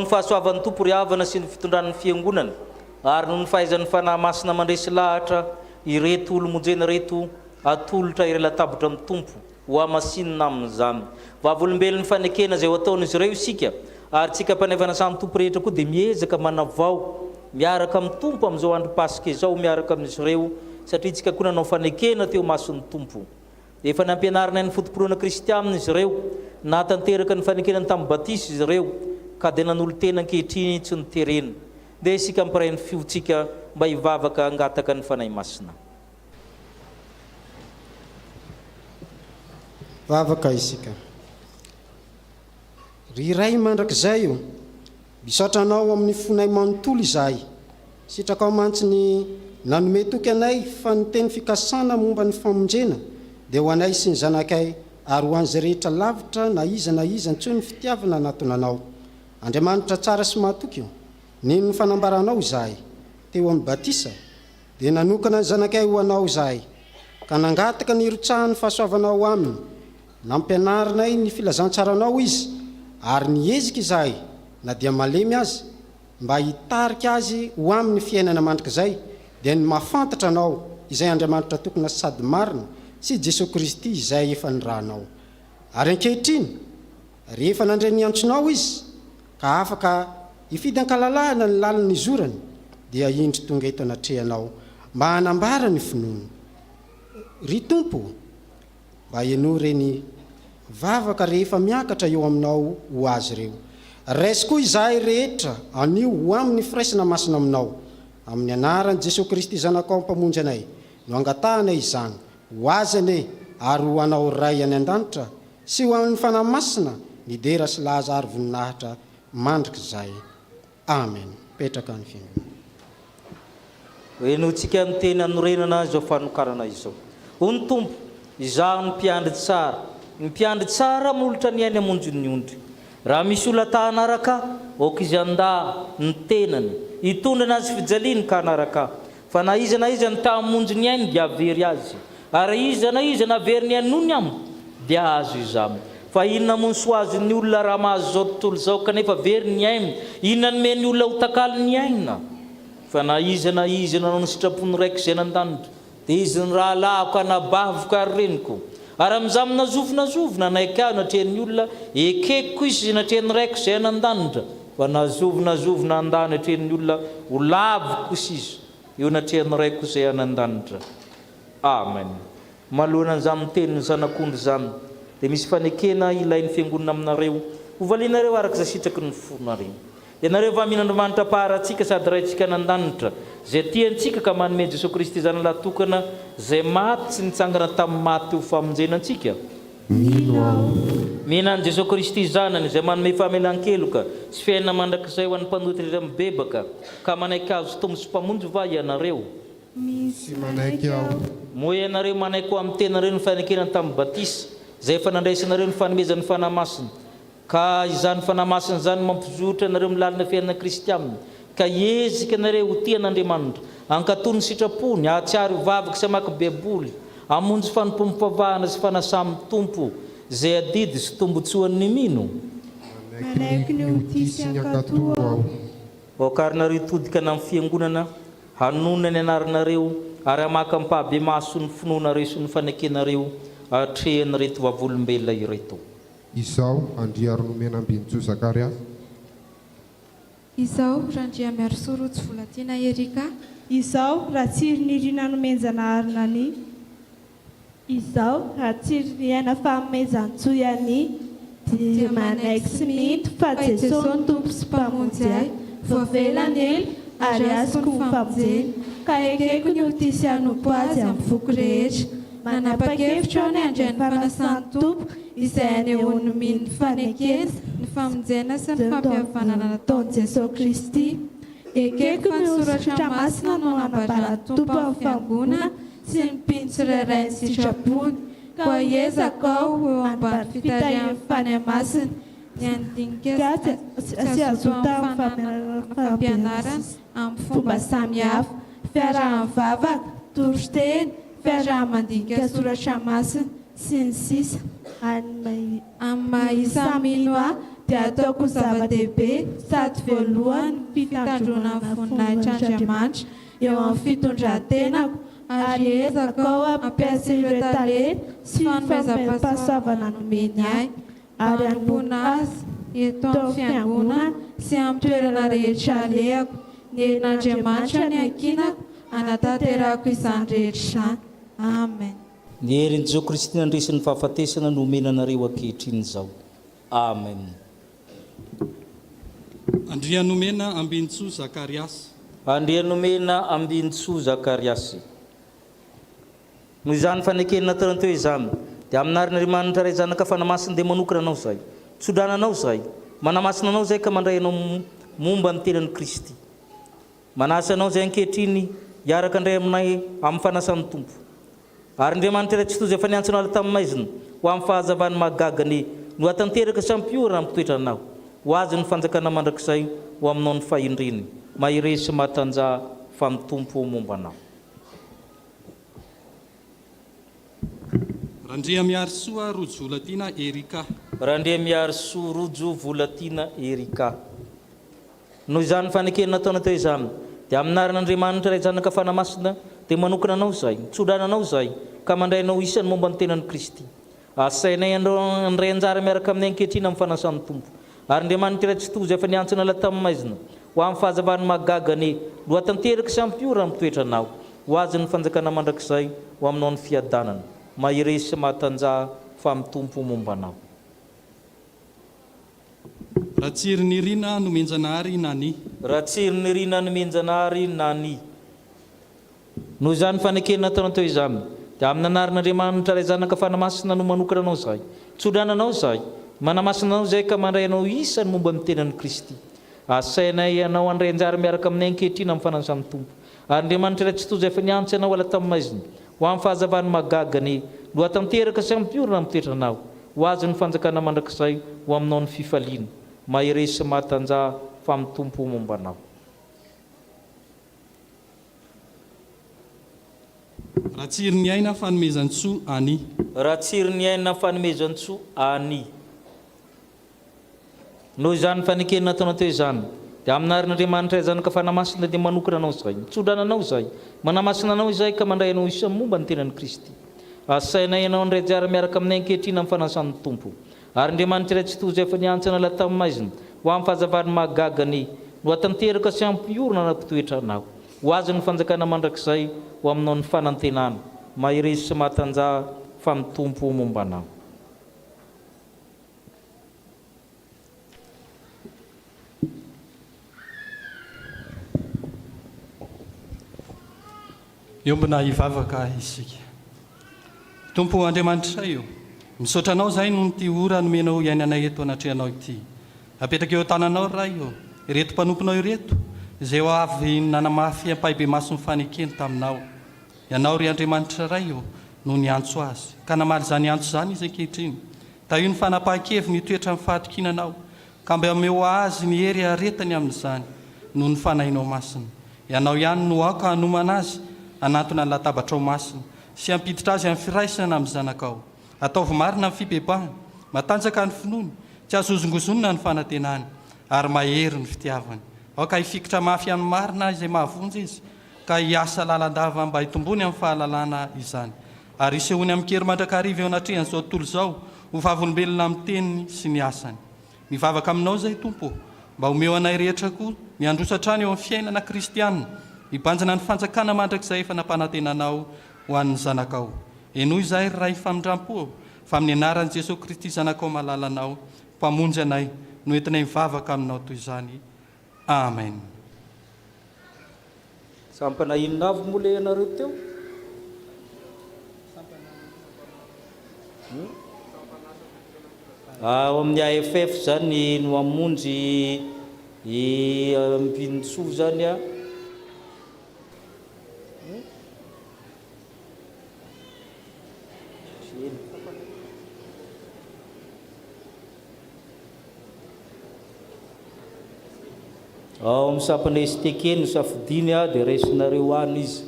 Fahasoavan'ny tompo ry havana sy ny fitondran'ny fiangonana ary noho ny fahaizan'ny fanahy masina mandresy lahatra ireto olo-monjena reto atolotra iray latabatra amin'ny tompo ho amasinina amin'izany vavolombelon'ny fanekena izay ho ataon'izy ireo isika ary tsika mpanevana samy tompo rehetra koa dia miezaka manavao miaraka amin'ny tompo amin'izao andro pasika izao miaraka amin'izy ireo satria tsika koa nanao fanekena teo mason'ny tompo efa nampianarina ny fotomporoana kristianina izy ireo natanteraka ny fanekenany tamin'ny batisy izy ireo ka dia nanolo tena ankehitriny tsy niterena dia isika mpiray ny fiotsika mba hivavaka angataka ny fanahy masina. Vavaka isika ry ray mandrakizay io misaotranao amin'ny fonay manontolo izahay sitraka ao mantsy ny nanome toky anay fa ny teny fikasana momba ny famonjena dia ho anay sy ny zanakay ary ho an'izay rehetra lavitra na iza ntsony ny fitiavana natonanao. Andriamanitra tsara sy mahatoky io nino ny fanambaranao izahay teo amin'ny batisa dia nanokana ny zanakay ho anao izahay ka nangataka ny irotsahan'ny fahasoavanao aminy nampianarinay ny filazantsaranao izy ary niezika izahay na dia malemy azy mba hitarika azy ho amin'ny fiainana mandrakizay dia ny mahafantatra anao izay Andriamanitra tokona sady marina sy Jesosy Kristy izay efa nirahanao ary ankehitriny rehefa nandre ny antsonao izy ka afaka ifidy ankalalahana ny lalany izorany dia indry tonga eto anatrehanao mba hanambara ny finoana ry tompo mba ianao reny vavaka rehefa miakatra eo aminao ho azy ireo raisy koa izahay rehetra anio ho amin'ny firaisana masina aminao amin'ny anaran'i Jesosy Kristy zanakao mpamonjy anay no angatahanay izany ho azy ane ary ho anao ray any an-danitra sy ho amin'ny fanahy masina ny dera sy laza ary voninahitra mandrakizay. Amen. Petraka ny fiangonana. Renotsika ny teny anorenana izao fanokarana izao. Hony tompo, izaho ny mpiandry tsara. Ny mpiandry tsara molitra ny ainy amonjy ny ondry. Raha misy olona ta hanaraka, oka izy anda ny tenany. Hitondra anazy fijaliany ka hanaraka. Fa na iza ny ta hamonjy ny ainy dia avery azy. Ary iza na avery ny anony aminy dia azo izamy. Fa inona monso azy ny olona raha mahazo zao tontolo zao kanefa very ny ainy inona ny meny olona ho takalo ny aina fa na iza nanao ny sitrapony raiky izay nan-danitra dia izy ny raha lahako anabavoka ary reniko ary amin'izany nazovonazovona naiky aho natrehan'ny olona ekeko izy natrehan'ny raiky izay nan-danitra fa nazovonazovona andany natrehan'ny olona ho lavoko izy io natrehan'ny raiko izay nan-danitra. Amen. Malohana an'izany tenin'ny zanak'ondry zany dia misy fanekena ilain'ny fiangonana aminareo ho valianareo araka izay sitraky ny fonareo. Dia nareo va mihin'Andriamanitra paratsika sady raitsika nan-danitra zay tiantsika ka manome Jesosy Kristy zany latokana zay maty sy nitsangana tamin'ny maty ho famonjenantsika. Mihinany Jesosy Kristy zanany zay manome famelan-keloka sy fiainana mandrakizay ho an'ny mpanohitra iray mibebaka ka manaiky azo tombo sy mpamonjy va ianareo. Misy manaiky ao. Moa ianareo manaiky ho amin'ny tenareo ny fanekena tamin'ny batisa zay efa nandraisanareo ny fanomezan'ny fanahy masina ka izany fanahy masina zany mampizotra anareo milalina fiainana kristianina ka ezika nareo ho tian'Andriamanitra ankatony sitrapony ahatsiary vavaka sy amaky beboly amonjy fanompom-pavahana sy fanasamy tompo zay adidy sy tombotsoan'ny mino manaiky ny hotisy ankatoa ao. Okarinareo todika na amin'ny fiangonana hanona ny anaranareo ary amaka ampabe maso ny finoanareo sy ny fanekenareo atrehany reto vavolombelona ireto. Izao andriary nomena ambinitso Zakarias. Izao randria miaro sorotsy volatiana Erika. Izao ratsiry ny rina nomenjana Arnani. Izao ratsiry ny aina fanomezan-tsoiany dia manaiky sy mito fa Jesosy ny tompo sy mpamonjy ahy voavelany ely ary azoko ny famonjeny ka ekeko ny hotisy hanompo azy amin'ny voko rehetra manapa-kevitra ao ny andriany fanasany tompo izay anehoany mino ny fanekena ny famonjena sy ny fampihavanana nataon'i Jesosy Kristy. Ekeko ny soratra masina no hanambarany tompo amin'ny fiangonana sy ny mpino tsirairay ny sitrapony ka hiezaka ao eo ambany fitarian'ny fany masina ny andinika sy azota amin'ny fampianarana amin'ny fomba samihafa fiarahan'ny vavaka toroteny fiaraha-mandinika soratra masina sy ny sisa amin'ny maha-isa mino ahy dia ataoko zava-dehibe sady voalohany fitandronan'ny voninahitran'Andriamanitra eo amin'ny fitondran-tenako ary ezaka ao ampiasa ireo talenta sy fanomezam-pahasoavana nomeny ahy ary hanompoana azy eto amin'ny fiangonana sy amin'ny toerana rehetra alehako ny herin'Andriamanitra ny ankinako anatanterahako izany rehetra izany. Amen. Ny herin'i Jesoa Kristy nandresan'ny fahafatesana nomena anareo ankehitriny izao. Amen. Andria nomena ambinitsoa Zakarias. Andria nomena ambinitsoa Zakarias. Noho izany fanekena nataonao teo izany dia aminarin'Andriamanitra ray zanaka fanamasina dia manokana anao izay tsodrananao izay manamasina anao izay ka mandray anao momba ny tenan'i Kristy manasa anao izay ankehitriny hiaraka indray aminay amin'ny fanasan'ny tompo ary Andriamanitra iray tsy toy izay efa niantsonao tamin'ny maizina ho amin'ny fahazavany mahagagany no hatanteraka sy ampiora amin'ny toetranao ho azy ny fanjakana mandrakizay ho aminao ny fahindriny mahiresy sy mahatanja fa ny tompo momba anao. Randria miaro soa rojo volatiana Erika. Randria miaro soa rojo volatiana Erika. Noho izany fanekena nataona teo izany dia aminarin'Andriamanitra ray zanaka fanamasina dia manokana anao izay tsodrananao izay ka mandraynao isany momba ny tenan'i Kristy asainay andray anjara miaraka amin'ny ankehitriny amin'ny fanasan'ny tompo ary Andriamanitra iray tsy toy izay efa niantsona la tamin'ny maizina ho amin'ny fahazavany mahagagany no hatanteraka sy ampiora amin'ny toetranao ho azy ny fanjakana mandrakizay ho aminao ny fiadanana mahiresy sy mahatanja fa amin'ny tompo momba anao. Ratsiry ny rina nomenjanahary Nani. Ratsiry ny rina nomenjanahary Nani. Noho izany fanekena nataonao teo izany dia amin'ny anarin'Andriamanitra ray zanaka fanamasina no manokana anao izay tsodrananao izay manamasina anao izay ka mandray anao isany momba ny tenan'i Kristy asainay anao andray anjara miaraka amin'ny ankehitriny amin'ny fanasan'ny tompo ary Andriamanitra iray tsy toy izay efa niantsy anao ala tamin'ny maizina ho amin'ny fahazavany mahagagany no hatanteraka sy ampiorina amin'ny toetranao ho azy ny fanjakana mandrakizay ho aminao ny fifaliana mahiresy sy mahatanja fa amin'ny tompo momba anao. Ratsiry ny aina fanomezan-tsoa Ani. Ratsiry ny aina fanomezan-tsoa Ani. Noho izany fanekena nataonao teo izany dia aminarin'Andriamanitra zanaka fanamasina dia manokana anao izay tsodrananao izay manamasina anao izay ka mandray anao isany momba ny tenan'i Kristy asainay anao ndray jara miaraka amin'ny ankehitriny amin'ny fanasan'ny tompo ary Andriamanitra iray tsy toy izay efa niantsana la tamin'ny maizina ho amin'ny fahazavany mahagagany no hatanteraka sy ampiorina nampitoetranao ho azy ny fanjakana mandrakizay ho aminao ny fanantenana mahiresy sy mahatanja fa ny tompo momba anao. Iombona hivavaka isika. Tompo Andriamanitra io misaotra anao izay no ty ora nomenao iainanay eto anatrehanao ity apetraka eo tananao ray io ireto mpanomponao ireto izay ho avy nanamafy ampahaibe maso ny fanekeny taminao ianao ry Andriamanitra ray io no niantso azy ka namaly izany antso izany izy ankehitriny da io ny fanapahan-kevy ny toetra ny fahatokinanao ka mba omeo azy ny hery aretany amin'izany noho ny fanahinao masina. Ianao ihany no aoka hanomana azy anatona ny latabatra ao masina sy hampiditra azy amin'ny firaisana amin'ny zanakao. Ataovy marina amin'ny fibebahana, matanjaka ny finoany, tsy azozongozonina ny fanantenany ary mahery ny fitiavany. Aoka hifikitra mafy amin'ny marina izay mahavonjy izy ka hiasa lalandava mba hitombony amin'ny fahalalana izany. Ary isehony amin'ny kery mandrakariva eo anatrehan'izao tontolo izao ho vavolombelona amin'ny teniny sy ny asany. Mivavaka aminao izay Tompo, mba homeo anay rehetra koa miandrosatrany eo amin'ny fiainana kristianina, mibanjana ny fanjakana mandrakizay efa nampanantenanao ho an'ny zanakao. Enoy izahay ray famindram-po fa amin'ny anaran'i Jesosy Kristy zanakao malalanao, mpamonjy anay no entinay mivavaka aminao toy izany. Amen. Sampanahinona avy moa le ianareo teo? Ao amin'ny AFF zany no hamonjy Mpinotsoa zany a. Ao amin'ny sampana STK no safidiny a dia raisinareo any izy.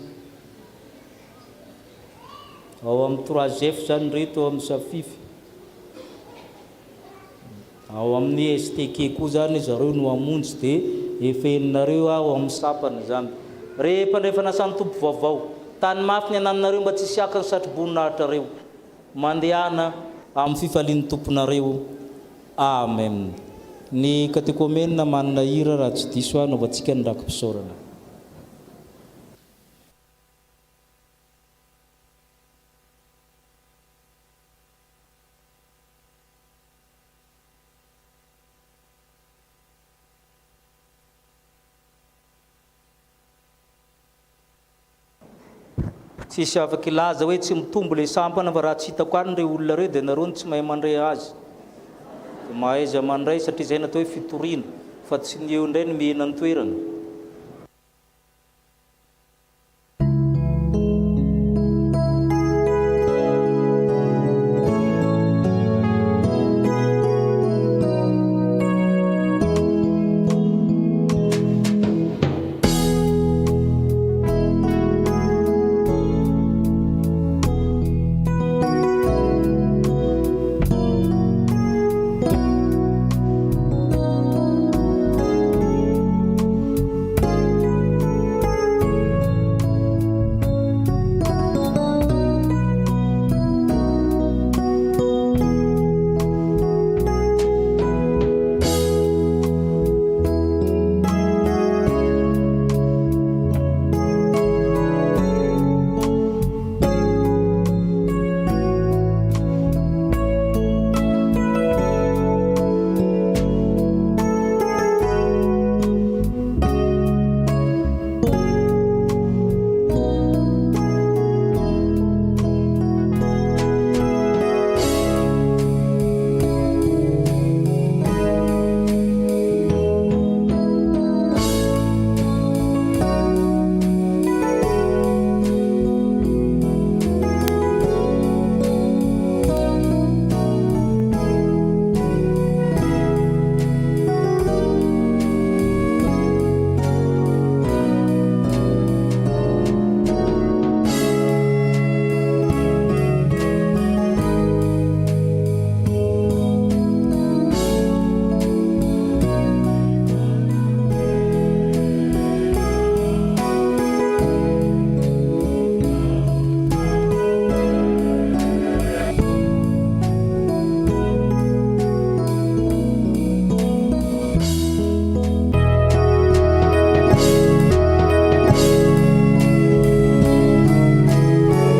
Ao amin'ny 3F zany reto, ao amin'ny safify. Ao amin'ny STK koa zany zareo no hamonjy dia efeninareo ao amin'ny sampana zany. Rehefa nefa nasany tompo vaovao, tany mafy ny ananinareo mba tsy siaka ny satroboninahitra mandehana amin'ny fifalian'ny tomponareo. Amen. Ny katekomena manana hira raha tsy diso anaovantsika ny rakim-pisaorana. Tsisy afaka ilaza hoe tsy mitombo le sampana fa raha tsy hitako any re olona reo dia nareo tsy mahay mandray azy. Mahaiza mandray satria izay natao hoe fitoriana fa tsy ny eo indray ny mihena ny toerana.